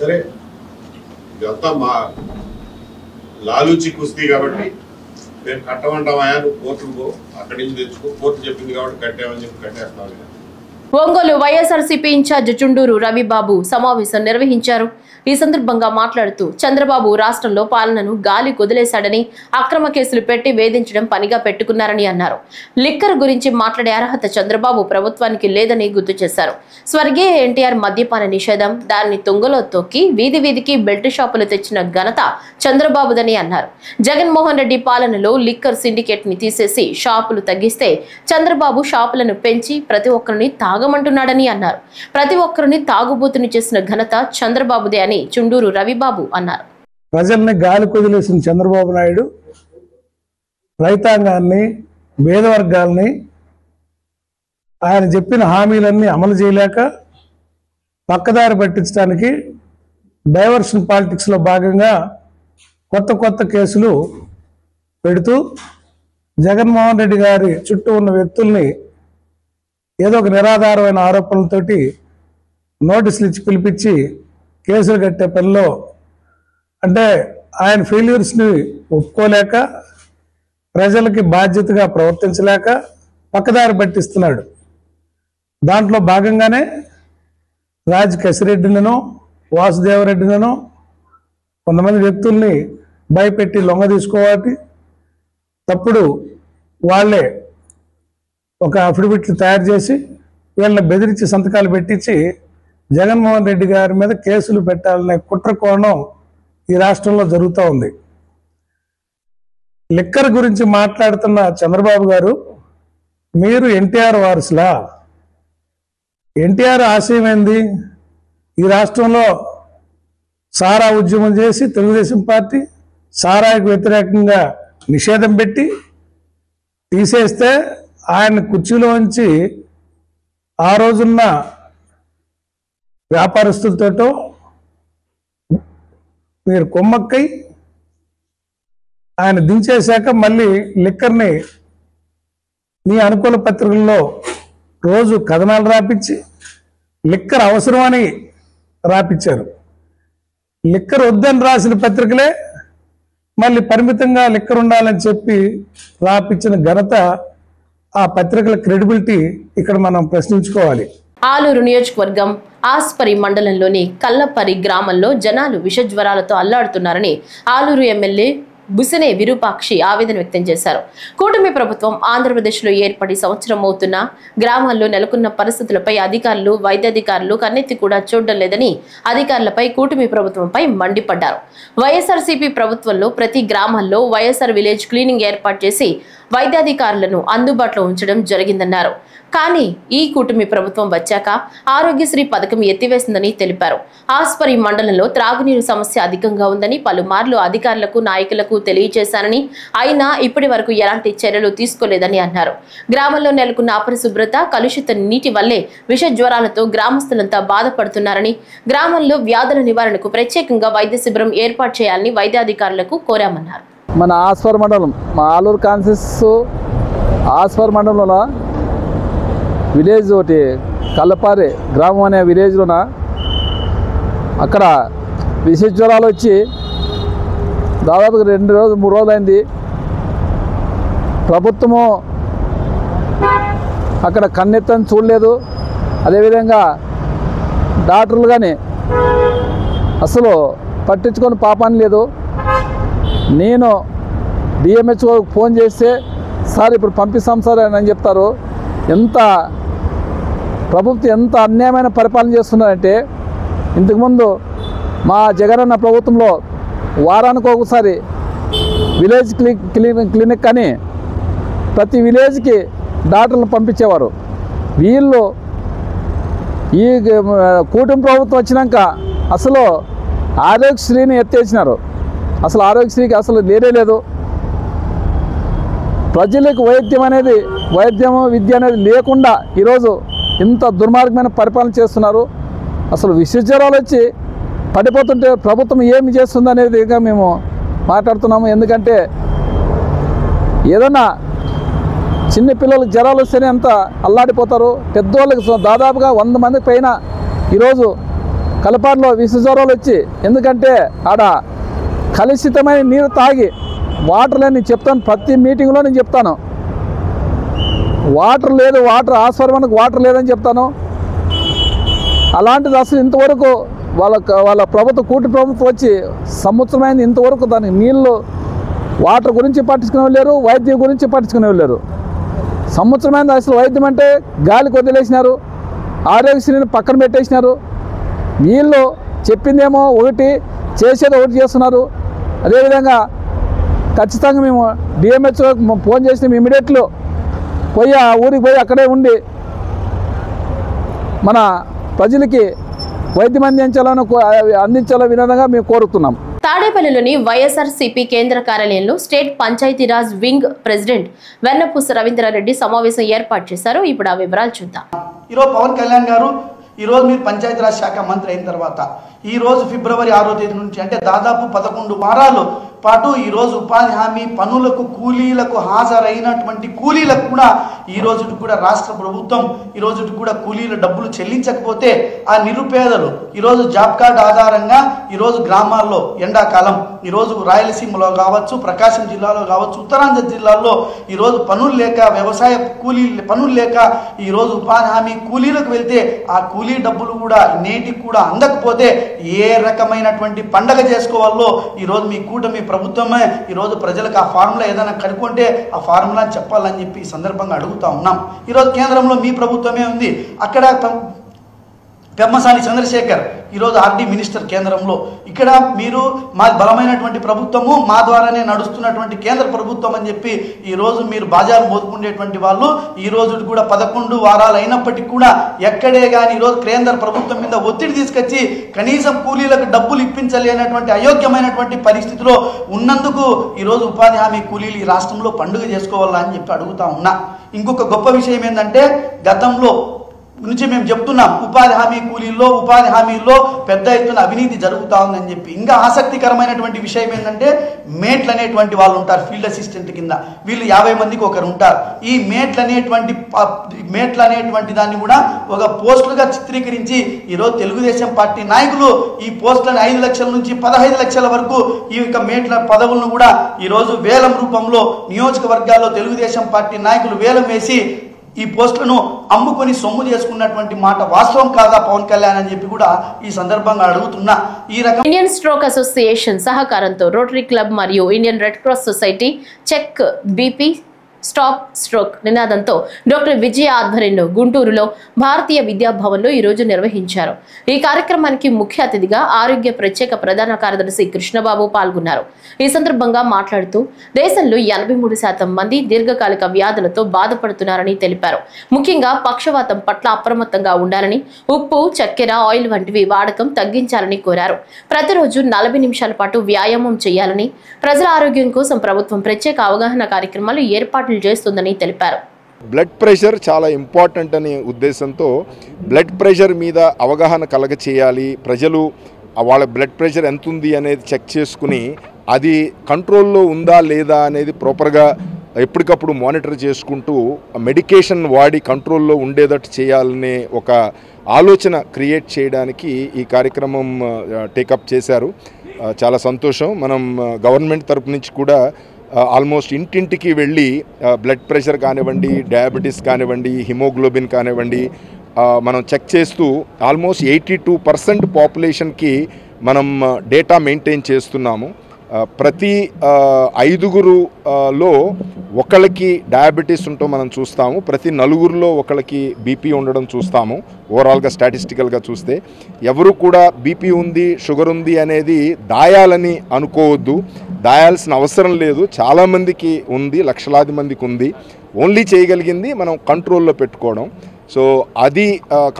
సరే, ఇదంతా మా లాలూచి కుస్తీ కాబట్టి మేము కట్టమంటామయా, నువ్వు కోర్టుకు పో, అక్కడి నుంచి తెచ్చుకో, కోర్టు చెప్పింది కాబట్టి కట్టామని చెప్పి కట్టేస్తాం. ఒంగోలు వైఎస్ఆర్సీపీ ఇన్ఛార్జ్ చుండూరు రవిబాబు సమావేశం నిర్వహించారు. ఈ సందర్భంగా మాట్లాడుతూ చంద్రబాబు రాష్ట్రంలో పాలనను గాలి కుదిలేశాడని, అక్రమ కేసులు పెట్టి వేధించడం పనిగా పెట్టుకున్నారని అన్నారు. లిక్కర్ గురించి మాట్లాడే అర్హత చంద్రబాబు ప్రభుత్వానికి లేదని గుర్తు చేశారు. స్వర్గీయ ఎన్టీఆర్ మద్యపాన నిషేధం, దాన్ని తుంగలో తొక్కి వీధి వీధికి బెల్ట్ షాపులు తెచ్చిన ఘనత చంద్రబాబుదని అన్నారు. జగన్మోహన్ రెడ్డి పాలనలో లిక్కర్ సిండికేట్ ని తీసేసి షాపులు తగ్గిస్తే చంద్రబాబు షాపులను పెంచి ప్రతి ఒక్కరిని తాగమంటున్నాడని అన్నారు. ప్రతి ఒక్కరిని తాగుబోతుని చేసిన ఘనత చంద్రబాబుదే అని చుండూరు రవిబాబు అన్నారు. ప్రజల్ని గాలి కుదిలేసిన చంద్రబాబు నాయుడు రైతాంగాన్ని, పేద వర్గాల్ని ఆయన చెప్పిన హామీలన్నీ అమలు చేయలేక పక్కదారి పట్టించడానికి డైవర్షన్ పాలిటిక్స్లో భాగంగా కొత్త కేసులు పెడుతూ జగన్మోహన్ రెడ్డి గారి చుట్టూ ఉన్న వ్యక్తుల్ని ఏదో ఒక నిరాధారమైన ఆరోపణలతోటి నోటీసులు ఇచ్చి పిలిపించి కేసులు కట్టే పనిలో, అంటే ఆయన ఫెయిల్యూర్స్ని ఒప్పుకోలేక, ప్రజలకి బాధ్యతగా ప్రవర్తించలేక పక్కదారి పట్టిస్తున్నాడు. దాంట్లో భాగంగానే రాజ్ కసిరెడ్డినో వాసుదేవరెడ్డినో కొంతమంది వ్యక్తుల్ని భయపెట్టి లొంగ తీసుకోవాలి. తప్పుడు వాళ్ళే ఒక అఫిడవిట్లు తయారు చేసి వీళ్ళని బెదిరించి సంతకాలు పెట్టించి జగన్మోహన్ రెడ్డి గారి మీద కేసులు పెట్టాలనే కుట్ర కోణం ఈ రాష్ట్రంలో జరుగుతూ ఉంది. లిక్కర్ గురించి మాట్లాడుతున్న చంద్రబాబు గారు, మీరు ఎన్టీఆర్ వారసులా? ఎన్టీఆర్ ఆశయం ఏంది? ఈ రాష్ట్రంలో సారా ఉద్యమం చేసి తెలుగుదేశం పార్టీ సారాకు వ్యతిరేకంగా నిషేధం పెట్టి తీసేస్తే ఆయన కుర్చీలోంచి ఆ రోజున్న వ్యాపారస్తులతో మీరు కొమ్మక్కై ఆయన దించేశాక మళ్ళీ లిక్కర్ని మీ అనుకూల పత్రికల్లో రోజు కథనాలు రాపించి లిక్కర్ అవసరమని రాపించారు. లిక్కర్ వద్దని రాసిన పత్రికలే మళ్ళీ పరిమితంగా లిక్కర్ ఉండాలని చెప్పి రాపించిన ఘనత ఆ పత్రికల క్రెడిబిలిటీ ఇక్కడ మనం ప్రశ్నించుకోవాలి. ఆలూరు నియోజకవర్గం ఆస్పరి మండలంలోని కల్లపరి గ్రామంలో జనాలు విషజ్వరాలతో అల్లాడుతున్నారని ఆలూరు ఎమ్మెల్యే బుసనే విరూపాక్షి ఆవేదన వ్యక్తం చేశారు. కూటమి ప్రభుత్వం ఆంధ్రప్రదేశ్లో ఏర్పడి సంవత్సరం అవుతున్న గ్రామాల్లో నెలకొన్న పరిస్థితులపై అధికారులు వైద్యాధికారులు కన్నెత్తి కూడా చూడడం లేదని అధికారులపై కూటమి ప్రభుత్వంపై మండిపడ్డారు. వైఎస్ఆర్సీపీ ప్రభుత్వంలో ప్రతి గ్రామాల్లో వైఎస్ఆర్ విలేజ్ క్లీనింగ్ ఏర్పాటు చేసి వైద్యాధికారులను అందుబాటులో ఉంచడం జరిగిందన్నారు. కానీ ఈ కూటమి ప్రభుత్వం వచ్చాక ఆరోగ్యశ్రీ పథకం ఎత్తివేసిందని తెలిపారు. ఆస్పరి మండలంలో త్రాగునీరు సమస్య అధికంగా ఉందని పలుమార్లు అధికారులకు నాయకులకు తెలియజేశానని, అయినా ఇప్పటి వరకు ఎలాంటి చర్యలు తీసుకోలేదని అన్నారు. గ్రామంలో నెలకొన్న అపరిశుభ్రత, కలుషిత నీటి వల్లే విష జ్వరాలతో గ్రామస్తులంతా బాధపడుతున్నారని, గ్రామంలో వ్యాధుల నివారణకు ప్రత్యేకంగా వైద్య శిబిరం ఏర్పాటు చేయాలని వైద్యాధికారులకు కోరామన్నారు. మన ఆస్పర్ మండలం, మా ఆలూరు కాన్సెస్ ఆస్పర్ మండలంలో విలేజ్ ఒకటి కల్లపారి గ్రామం అనే విలేజ్లోన అక్కడ విష జ్వరాలు వచ్చి దాదాపుగా 2 రోజులు 3 రోజులు అయింది. ప్రభుత్వము అక్కడ కన్నెత్తని చూడలేదు. అదేవిధంగా డాక్టర్లు కానీ అసలు పట్టించుకొని పాపాన్ని లేదు. నేను డిఎంహెచ్ఓ ఫోన్ చేస్తే సార్ ఇప్పుడు పంపిస్తాం సార్ అని చెప్తారు. ఎంత ప్రభుత్వం ఎంత అన్యాయమైన పరిపాలన చేస్తున్నారంటే, ఇంతకుముందు మా జగనన్న ప్రభుత్వంలో వారానికి ఒకసారి విలేజ్ క్లినిక్ అని ప్రతి విలేజ్కి డాక్టర్లను పంపించేవారు. వీళ్ళు ఈ కూటమి ప్రభుత్వం వచ్చినాక అసలు ఆరోగ్యశ్రీని ఎత్తేసినారు. అసలు ఆరోగ్యశ్రీకి అసలు లేనే లేదు. ప్రజలకు వైద్యము విద్య అనేది లేకుండా ఈరోజు ఇంత దుర్మార్గమైన పరిపాలన చేస్తున్నారు. అసలు విష జ్వరాలు వచ్చి పడిపోతుంటే ప్రభుత్వం ఏమి చేస్తుంది అనేదిగా మేము మాట్లాడుతున్నాము. ఎందుకంటే ఏదన్నా చిన్న పిల్లలకు జ్వరాలు వస్తేనే అంత అల్లాడిపోతారు. పెద్దవాళ్ళకి దాదాపుగా 100 మందికి పైన ఈరోజు కలపాడులో విష జ్వరాలు వచ్చి, ఎందుకంటే ఆడ కలుషితమైన నీరు తాగి వాటర్ లేని చెప్తాను, ప్రతి మీటింగ్లో నేను చెప్తాను. వాటర్ లేదు, ఆస్పర్మనకు వాటర్ లేదని చెప్తాను. అలాంటిది అసలు ఇంతవరకు వాళ్ళ ప్రభుత్వం కూటమి ప్రభుత్వం వచ్చి సంవత్సరమైంది, ఇంతవరకు దానికి నీళ్ళు వాటర్ గురించి పట్టించుకునే లేరు, వైద్యం గురించి పట్టించుకునే లేరు. సంవత్సరమైంది. అసలు వైద్యం అంటే గాలికి వదిలేసినారు, ఆరోగ్యశ్రీని పక్కన పెట్టేసినారు. వీళ్ళు చెప్పిందేమో ఒకటి, చేసేది ఒకటి చేస్తున్నారు. అదేవిధంగా ఖచ్చితంగా మేము డిఎంహెచ్ఓకి ఫోన్ చేసినాం. ఇమీడియట్లో పోయి ఆ ఊరికి పోయి అక్కడే ఉండి మన ప్రజలకి వైద్యం అందించాల విధంగా మేము కోరుతున్నాం. తాడేపల్లిలోని వైఎస్ఆర్సీపీ కేంద్ర కార్యాలయంలో స్టేట్ పంచాయతీరాజ్ వింగ్ ప్రెసిడెంట్ వెన్నపూస రవీంద్రారెడ్డి సమావేశం ఏర్పాటు చేశారు. ఇప్పుడు ఆ వివరాలు చూద్దాం. ఈరోజు పవన్ కళ్యాణ్ గారు ఈరోజు మీరు పంచాయతీరాజ్ శాఖ మంత్రి అయిన తర్వాత ఈరోజు ఫిబ్రవరి 6వ తేదీ నుంచి అంటే దాదాపు 11 వారాలు పాటు ఈరోజు ఉపాధి హామీ పనులకు కూలీలకు హాజరైనటువంటి కూలీలకు కూడా ఈ రోజుకి కూడా రాష్ట్ర ప్రభుత్వం ఈ రోజుకి కూడా కూలీల డబ్బులు చెల్లించకపోతే ఆ నిరుపేదలు ఈరోజు జాబ్ కార్డు ఆధారంగా ఈరోజు గ్రామాల్లో ఎండాకాలం ఈరోజు రాయలసీమలో కావచ్చు, ప్రకాశం జిల్లాలో కావచ్చు, ఉత్తరాంధ్ర జిల్లాల్లో ఈరోజు పనులు లేక వ్యవసాయ పనులు లేక ఈరోజు ఉపాధి హామీ కూలీలకు వెళ్తే ఆ కూలీ డబ్బులు కూడా నేటికి కూడా అందకపోతే ఏ రకమైనటువంటి పండగ చేసుకోవాలో ఈరోజు మీ కూటమి ప్రభుత్వమే ఈరోజు ప్రజలకు ఆ ఫార్ములా ఏదైనా కనుక్కుంటే ఆ ఫార్ములా చెప్పాలని చెప్పి ఈ సందర్భంగా అడుగుతా ఉన్నాం. ఈరోజు కేంద్రంలో మీ ప్రభుత్వమే ఉంది. అక్కడ పెమ్మసాని చంద్రశేఖర్ ఈరోజు ఆర్డీ మినిస్టర్ కేంద్రంలో. ఇక్కడ మీరు మా బలమైనటువంటి ప్రభుత్వము, మా ద్వారానే నడుస్తున్నటువంటి కేంద్ర ప్రభుత్వం అని చెప్పి ఈరోజు మీరు బాజాలు మోదుకునేటువంటి వాళ్ళు ఈ రోజు కూడా 11 వారాలు అయినప్పటికీ కూడా ఎక్కడే కానీ ఈరోజు కేంద్ర ప్రభుత్వం మీద ఒత్తిడి తీసుకొచ్చి కనీసం కూలీలకు డబ్బులు ఇప్పించలేనటువంటి అయోగ్యమైనటువంటి పరిస్థితిలో ఉన్నందుకు ఈరోజు ఉపాధి హామీ కూలీలు ఈ రాష్ట్రంలో పండుగ చేసుకోవాలని చెప్పి అడుగుతా ఉన్నా. ఇంకొక గొప్ప విషయం ఏంటంటే గతంలో నుంచి మేము చెప్తున్నాం ఉపాధి హామీ కూలీల్లో ఉపాధి హామీల్లో పెద్ద ఎత్తున అవినీతి జరుగుతూ ఉందని చెప్పి. ఇంకా ఆసక్తికరమైనటువంటి విషయం ఏంటంటే మేట్లు అనేటువంటి వాళ్ళు ఉంటారు ఫీల్డ్ అసిస్టెంట్ కింద. వీళ్ళు 50 మందికి ఒకరు ఉంటారు. ఈ మేట్లు అనేటువంటి దాన్ని కూడా ఒక పోస్టులుగా చిత్రీకరించి ఈరోజు తెలుగుదేశం పార్టీ నాయకులు ఈ పోస్టులను 5 లక్షల నుంచి 15 లక్షల వరకు ఈ యొక్క మేట్ల పదవులను కూడా ఈరోజు వేలం రూపంలో నియోజకవర్గాల్లో తెలుగుదేశం పార్టీ నాయకులు వేలం వేసి ఈ పోస్టులను అమ్ముకొని సొమ్ము చేసుకున్నటువంటి మాట వాస్తవం కాదా పవన్ కళ్యాణ్ అని చెప్పి కూడా ఈ సందర్భంగా అడుగుతున్నా. ఈ రకం ఇండియన్ స్ట్రోక్ అసోసియేషన్ సహకారంతో రోటరీ క్లబ్ మరియు Indian red cross society check BP stop stroke నినాదంతో డాక్టర్ విజయ ఆధ్వర్యంలో గుంటూరులో భారతీయ విద్యాభవన్లో ఈరోజు నిర్వహించారు. ఈ కార్యక్రమానికి ముఖ్య అతిథిగా ఆరోగ్య ప్రత్యేక ప్రధాన కార్యదర్శి కృష్ణబాబు పాల్గొన్నారు. ఈ సందర్భంగా మాట్లాడుతూ దేశంలో 83% మంది దీర్ఘకాలిక వ్యాధులతో బాధపడుతున్నారని తెలిపారు. ముఖ్యంగా పక్షవాతం పట్ల అప్రమత్తంగా ఉండాలని, ఉప్పు, చక్కెర, ఆయిల్ వంటివి వాడకం తగ్గించాలని కోరారు. ప్రతిరోజు 40 నిమిషాల పాటు వ్యాయామం చేయాలని, ప్రజల ఆరోగ్యం కోసం ప్రభుత్వం ప్రత్యేక అవగాహన కార్యక్రమాలు ఏర్పాటు చేస్తుందని తెలిపారు. బ్లడ్ ప్రెషర్ చాలా ఇంపార్టెంట్ అనే ఉద్దేశంతో బ్లడ్ ప్రెషర్ మీద అవగాహన కలగ చేయాలి. ప్రజలు వాళ్ళ బ్లడ్ ప్రెషర్ ఎంత ఉంది అనేది చెక్ చేసుకుని అది కంట్రోల్లో ఉందా లేదా అనేది ప్రాపర్గా ఎప్పటికప్పుడు మానిటర్ చేసుకుంటూ మెడికేషన్ వాడి కంట్రోల్లో ఉండేటట్టు చేయాలనే ఒక ఆలోచన క్రియేట్ చేయడానికి ఈ కార్యక్రమం టేకప్ చేశారు. చాలా సంతోషం. మనం గవర్నమెంట్ తరపు నుంచి కూడా ఆల్మోస్ట్ ఇంటింటికి వెళ్ళి బ్లడ్ ప్రెషర్ కానివ్వండి, డయాబెటీస్ కానివ్వండి, హిమోగ్లోబిన్ కానివ్వండి మనం చెక్ చేస్తూ ఆల్మోస్ట్ 82% పాపులేషన్కి మనం డేటా మెయింటైన్ చేస్తున్నాము. ప్రతి 5గురులో ఒకళ్ళకి డయాబెటీస్ ఉంటూ మనం చూస్తాము. ప్రతి 4గురిలో ఒకళ్ళకి బీపీ ఉండడం చూస్తాము. ఓవరాల్గా స్టాటిస్టికల్గా చూస్తే ఎవరు కూడా బీపీ ఉంది, షుగర్ ఉంది అనేది దాయాలని అనుకోవద్దు. దాయాల్సిన అవసరం లేదు. చాలామందికి ఉంది, లక్షలాది మందికి ఉంది. ఓన్లీ చేయగలిగింది మనం కంట్రోల్లో పెట్టుకోవడం. సో అది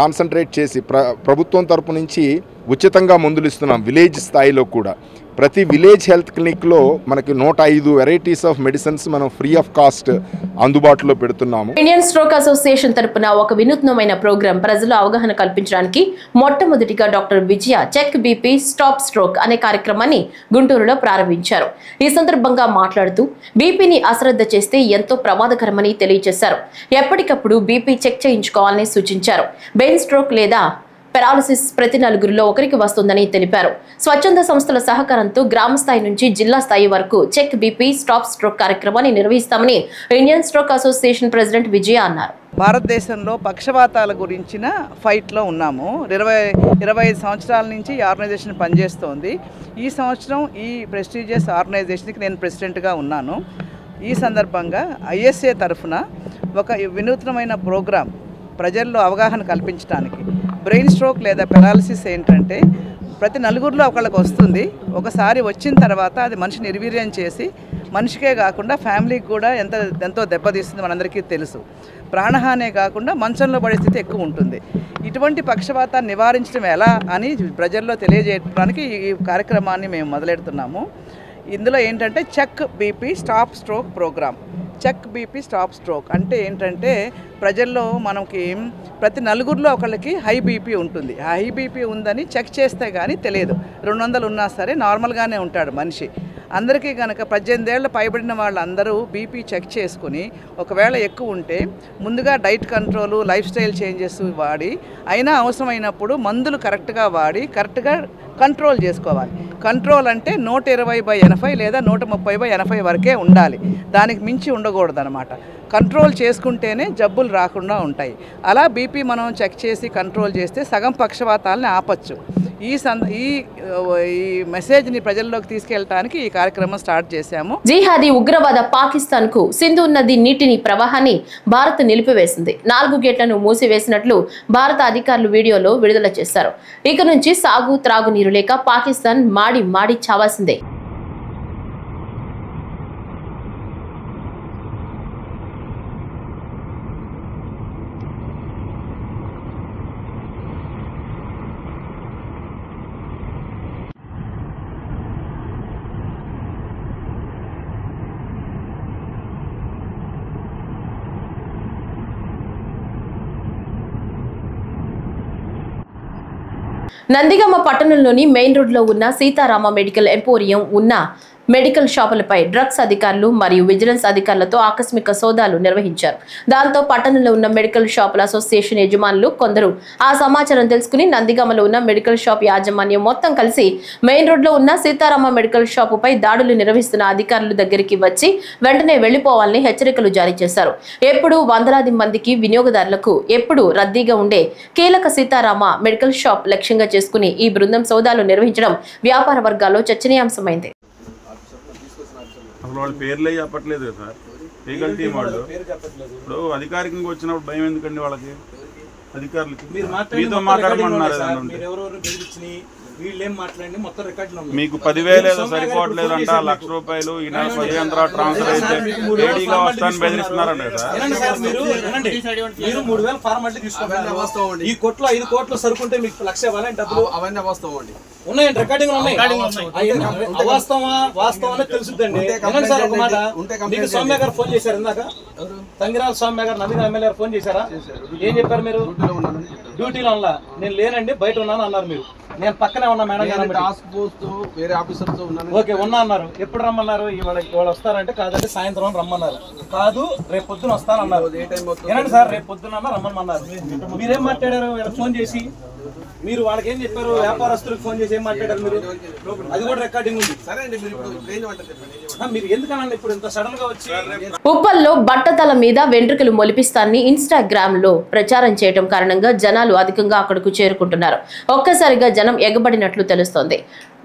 కాన్సన్ట్రేట్ చేసి ప్రభుత్వం తరపు నుంచి ఉచితంగా మందులు ఇస్తున్నాం. విలేజ్ స్థాయిలో కూడా ప్రతి విలేజ్ హెల్త్ క్లినిక్లో మనకి 105 వెరైటీస్ ఆఫ్ మెడిసిన్స్ మనం ఫ్రీ ఆఫ్ కాస్ట్ అందుబాటులో పెడుతున్నాము. ఇండియన్ స్ట్రోక్ అసోసియేషన్ తరపున ఒక వినూత్నమైన ప్రోగ్రాం ప్రజలు అవగాహన కల్పించడానికి మొట్టమొదటిగా డాక్టర్ విజయ చెక్ బీపీ స్టాప్ స్ట్రోక్ అనే కార్యక్రమాన్ని గుంటూరులో ప్రారంభించారు. ఈ సందర్భంగా మాట్లాడుతూ బీపీని అశ్రద్ధ చేస్తే ఎంతో ప్రమాదకరమని తెలియజేశారు. ఎప్పటికప్పుడు బీపీ చెక్ చేయించుకోవాలని సూచించారు. బ్రెయిన్ స్ట్రోక్ లేదా పెరాలసిస్ ప్రతి 4గురిలో ఒకరికి వస్తుందని తెలిపారు. స్వచ్ఛంద సంస్థల సహకారంతో గ్రామ స్థాయి నుంచి జిల్లా స్థాయి వరకు చెక్ బీపీ స్టాప్ స్ట్రోక్ కార్యక్రమాన్ని నిర్వహిస్తామని ఇండియన్ స్ట్రోక్ అసోసియేషన్ ప్రెసిడెంట్ విజయ అన్నారు. భారతదేశంలో పక్షవాతాల గురించిన ఫైట్లో ఉన్నాము. 25 సంవత్సరాల నుంచి ఈ ఆర్గనైజేషన్ పనిచేస్తోంది. ఈ సంవత్సరం ఈ ప్రెస్టీజియస్ ఆర్గనైజేషన్కి నేను ప్రెసిడెంట్గా ఉన్నాను. ఈ సందర్భంగా ఐఎస్ఏ తరఫున ఒక వినూత్నమైన ప్రోగ్రాం ప్రజల్లో అవగాహన కల్పించడానికి. బ్రెయిన్ స్ట్రోక్ లేదా పెరాలసిస్ ఏంటంటే ప్రతి 4గురిలో ఒకళ్ళకి వస్తుంది. ఒకసారి వచ్చిన తర్వాత అది మనిషిని నిర్వీర్యం చేసి మనిషికే కాకుండా ఫ్యామిలీకి కూడా ఎంతో దెబ్బతీస్తుంది మనందరికీ తెలుసు. ప్రాణహానే కాకుండా మంచంలో పడే స్థితి ఎక్కువ ఉంటుంది. ఇటువంటి పక్షవాతాన్ని నివారించడం ఎలా అని ప్రజల్లో తెలియజేయడానికి ఈ కార్యక్రమాన్ని మేము మొదలెడుతున్నాము. ఇందులో ఏంటంటే check BP stop stroke program. Check BP stop stroke అంటే ఏంటంటే ప్రజల్లో మనకి ప్రతి 4గురిలో ఒకళ్ళకి హై బీపీ ఉంటుంది. హై బీపీ ఉందని చెక్ చేస్తే కానీ తెలియదు. 200 ఉన్నా సరే నార్మల్గానే ఉంటాడు మనిషి. అందరికీ కనుక 18 ఏళ్ళు పైబడిన వాళ్ళందరూ బీపీ చెక్ చేసుకుని ఒకవేళ ఎక్కువ ఉంటే ముందుగా diet control life style changes వాడి అయినా అవసరమైనప్పుడు మందులు కరెక్ట్గా వాడి కరెక్ట్గా కంట్రోల్ చేసుకోవాలి. కంట్రోల్ అంటే 120/80 లేదా 130/80 వరకే ఉండాలి, దానికి మించి ఉండకూడదు అనమాట. కంట్రోల్ చేసుకుంటేనే జబ్బులు రాకుండా ఉంటాయి. అలా బీపీ మనం చెక్ చేసి కంట్రోల్ చేస్తే సగం పక్షవాతాలని ఆపచ్చు. ఈ మెసేజ్ని ప్రజల్లోకి తీసుకెళ్ళడానికి ఈ కార్యక్రమం స్టార్ట్ చేశాము. జిహాదీ ఉగ్రవాద పాకిస్తాన్ కు సింధు నది నీటిని ప్రవాహాన్ని భారత్ నిలిపివేసింది. 4 గేట్లను మూసివేసినట్లు భారత అధికారులు వీడియోలో విడుదల చేశారు. ఇక నుంచి సాగు త్రాగునీరు లేక పాకిస్తాన్ మాడి చావాల్సిందే. నందిగామ పట్టణంలోని మెయిన్ రోడ్లో ఉన్న సీతారామ మెడికల్ ఎంపోరియం ఉన్న మెడికల్ షాపులపై డ్రగ్స్ అధికారులు మరియు విజిలెన్స్ అధికారులతో ఆకస్మిక సోదాలు నిర్వహించారు. దాంతో పట్టణంలో ఉన్న మెడికల్ షాపుల అసోసియేషన్ యజమానులు కొందరు ఆ సమాచారం తెలుసుకుని నందిగామలో ఉన్న మెడికల్ షాప్ యాజమాన్యం మొత్తం కలిసి మెయిన్ రోడ్లో ఉన్న సీతారామ మెడికల్ షాపుపై దాడులు నిర్వహిస్తున్న అధికారుల దగ్గరికి వచ్చి వెంటనే వెళ్లిపోవాలని హెచ్చరికలు జారీ చేశారు. ఎప్పుడు వందలాది మందికి వినియోగదారులకు ఎప్పుడు రద్దీగా ఉండే కీలక సీతారామ మెడికల్ షాప్ లక్ష్యంగా చేసుకుని ఈ బృందం సోదాలు నిర్వహించడం వ్యాపార వర్గాల్లో చర్చనీయాంశమైంది. అసలు వాళ్ళ పేర్లే చెప్పట్లేదు కదా సార్, లీగల్ టీం వాళ్ళు. ఇప్పుడు అధికారికంగా వచ్చినప్పుడు భయం ఎందుకండి వాళ్ళకి? అధికారులకి మీతో మాట్లాడమన్నారు. మీకు 10,000 ఏదో సరిపోవట్లేదు అంట, ₹1,00,000 ఈ నెల 15 తర్వాత ట్రాన్స్ఫర్ అయితే రెడీగా వస్తాను బెదిరిస్తున్నారంట కదా. మీరు 3,000 ఫార్మాలిటీ తీసుకోవాలి. ఈ కోట్లో 5 కోట్లు సరుకుంటే మీకు 1,00,000 ఇవ్వాలని డబ్బులు అవన్నీ వాస్తవం ఉన్నాయండి, రికార్డింగ్ ఉన్నాయి. వాస్తవం తెలుసుదండి. సార్ ఒక మాట, మీకు సౌమ్య గారు ఫోన్ చేశారు ఇందాక, తంగిరాల సౌమ్య గారు నందిగా ఎమ్మెల్యే గారు ఫోన్ చేశారా? ఏం చెప్పారు మీరు? డ్యూటీలో ఉన్నా నేను లేనండి బయట ఉన్నాను అన్నారు. మీరు నేను పక్కనే ఉన్నా మేడం గారు, టాస్క్ ఫోర్స్ వేరే ఆఫీసర్ తో ఉన్నాను. ఓకే ఉన్నా అన్నారు. ఎప్పుడు రమ్మన్నారు? ఇవాళ వస్తారంటే కాదంటే సాయంత్రం రమ్మన్నారు. కాదు రేపు పొద్దున వస్తానన్నారు. ఏనండి సార్ రేపు పొద్దున రమ్మన్నారు. మీరేం మాట్లాడారు ఫోన్ చేసి? మీరు వాళ్ళకి ఏం చెప్పారు? వ్యాపారస్తులకు ఫోన్ చేసి ఏం మాట్లాడారు మీరు? అది కూడా రికార్డింగ్ ఉంది. సరే అండి, మీరు ఎందుకన్నా ఇప్పుడు ఇంత సడన్ గా వచ్చి ఉప్పల్లో బట్టతల మీద వెంట్రుకలు మొలిపిస్తాన్ని ఇన్స్టాగ్రామ్ లో ప్రచారం చేయడం కారణంగా జనాలు అధికంగా అక్కడకు చేరుకుంటున్నారు. ఒక్కసారిగా జనం ఎగబడినట్లు తెలుస్తోంది.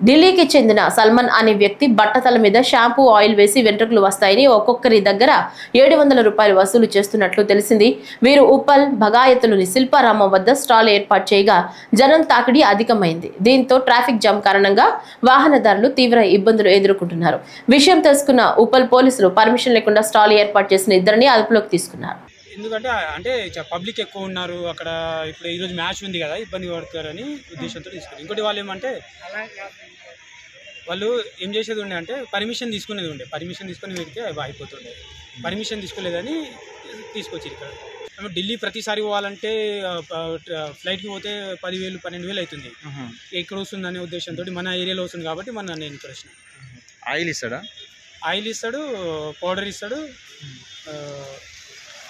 ఢిల్లీకి చెందిన సల్మాన్ అనే వ్యక్తి బట్టతల మీద షాంపూ ఆయిల్ వేసి వెంట్రుకలు వస్తాయని ఒక్కొక్కరి దగ్గర ₹700 వసూలు చేస్తున్నట్లు తెలిసింది. వీరు ఉప్పల్ భగాయతులోని శిల్పారామం వద్ద స్టాల్ ఏర్పాటు చేయగా జనం తాకిడి అధికమైంది. దీంతో ట్రాఫిక్ జామ్ కారణంగా వాహనదారులు తీవ్ర ఇబ్బందులు ఎదుర్కొంటున్నారు. విషయం తెలుసుకున్న ఉప్పల్ పోలీసులు పర్మిషన్ లేకుండా స్టాల్ ఏర్పాటు చేసిన ఇద్దరిని అదుపులోకి తీసుకున్నారు. ఎందుకంటే పబ్లిక్ ఎక్కువ ఉన్నారు అక్కడ. ఇప్పుడు ఈరోజు మ్యాచ్ ఉంది కదా, ఇబ్బంది పడతారని ఉద్దేశంతో తీసుకున్నారు. ఇంకోటి వాళ్ళు ఏమంటే వాళ్ళు ఏం చేసేది ఉండే అంటే పర్మిషన్ తీసుకునేది ఉండే. పర్మిషన్ తీసుకుని వెళ్తే అయిపోతుండే. పర్మిషన్ తీసుకోలేదని తీసుకొచ్చి ఇక్కడ ఢిల్లీ ప్రతిసారి పోవాలంటే ఫ్లైట్కి పోతే 10,000 12,000 అవుతుంది. ఎక్కడ వస్తుందనే ఉద్దేశంతో మన ఏరియాలో వస్తుంది కాబట్టి నేను ఇక్కడ వచ్చిన. ఆయిల్ ఇస్తాడా? ఆయిల్ ఇస్తాడు, పౌడర్ ఇస్తాడు.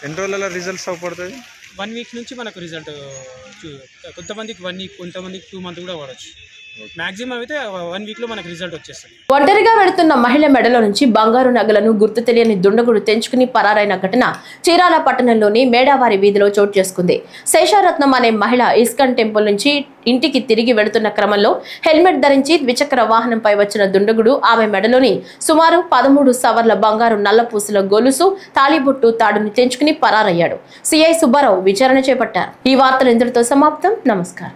ఎన్ని రోజుల రిజల్ట్స్ అవపడుతుంది? 1 వీక్ నుంచి మనకు రిజల్ట్. కొంతమందికి 1 వీక్, కొంతమందికి 2 మంత్ కూడా వాడచ్చు. మాక్సిమం అయితే 1 వీక్ లో మనకు రిజల్ట్ వచ్చేస్తుంది. ఒంటరిగా వెళుతున్న మహిళ మెడలో నుంచి బంగారు నగలను గుర్తు తెలియని దుండగుడు తెంచుకుని పరారైన ఘటన చీరాల పట్టణంలోని మేడావారి వీధిలో చోటు చేసుకుంది. శేషారత్నం అనే మహిళ ఇస్కాన్ టెంపుల్ నుంచి ఇంటికి తిరిగి వెళుతున్న క్రమంలో హెల్మెట్ ధరించి ద్విచక్ర వాహనంపై వచ్చిన దుండగుడు ఆమె మెడలోని సుమారు 13 సవర్ల బంగారు నల్లపూసల గొలుసు, తాళిబొట్టు, తాడుని తెంచుకుని పరారయ్యాడు. సిఐ సుబ్బారావు విచారణ చేపట్టారు. ఈ వార్తలు ఇంతటితో సమాప్తం. నమస్కారం.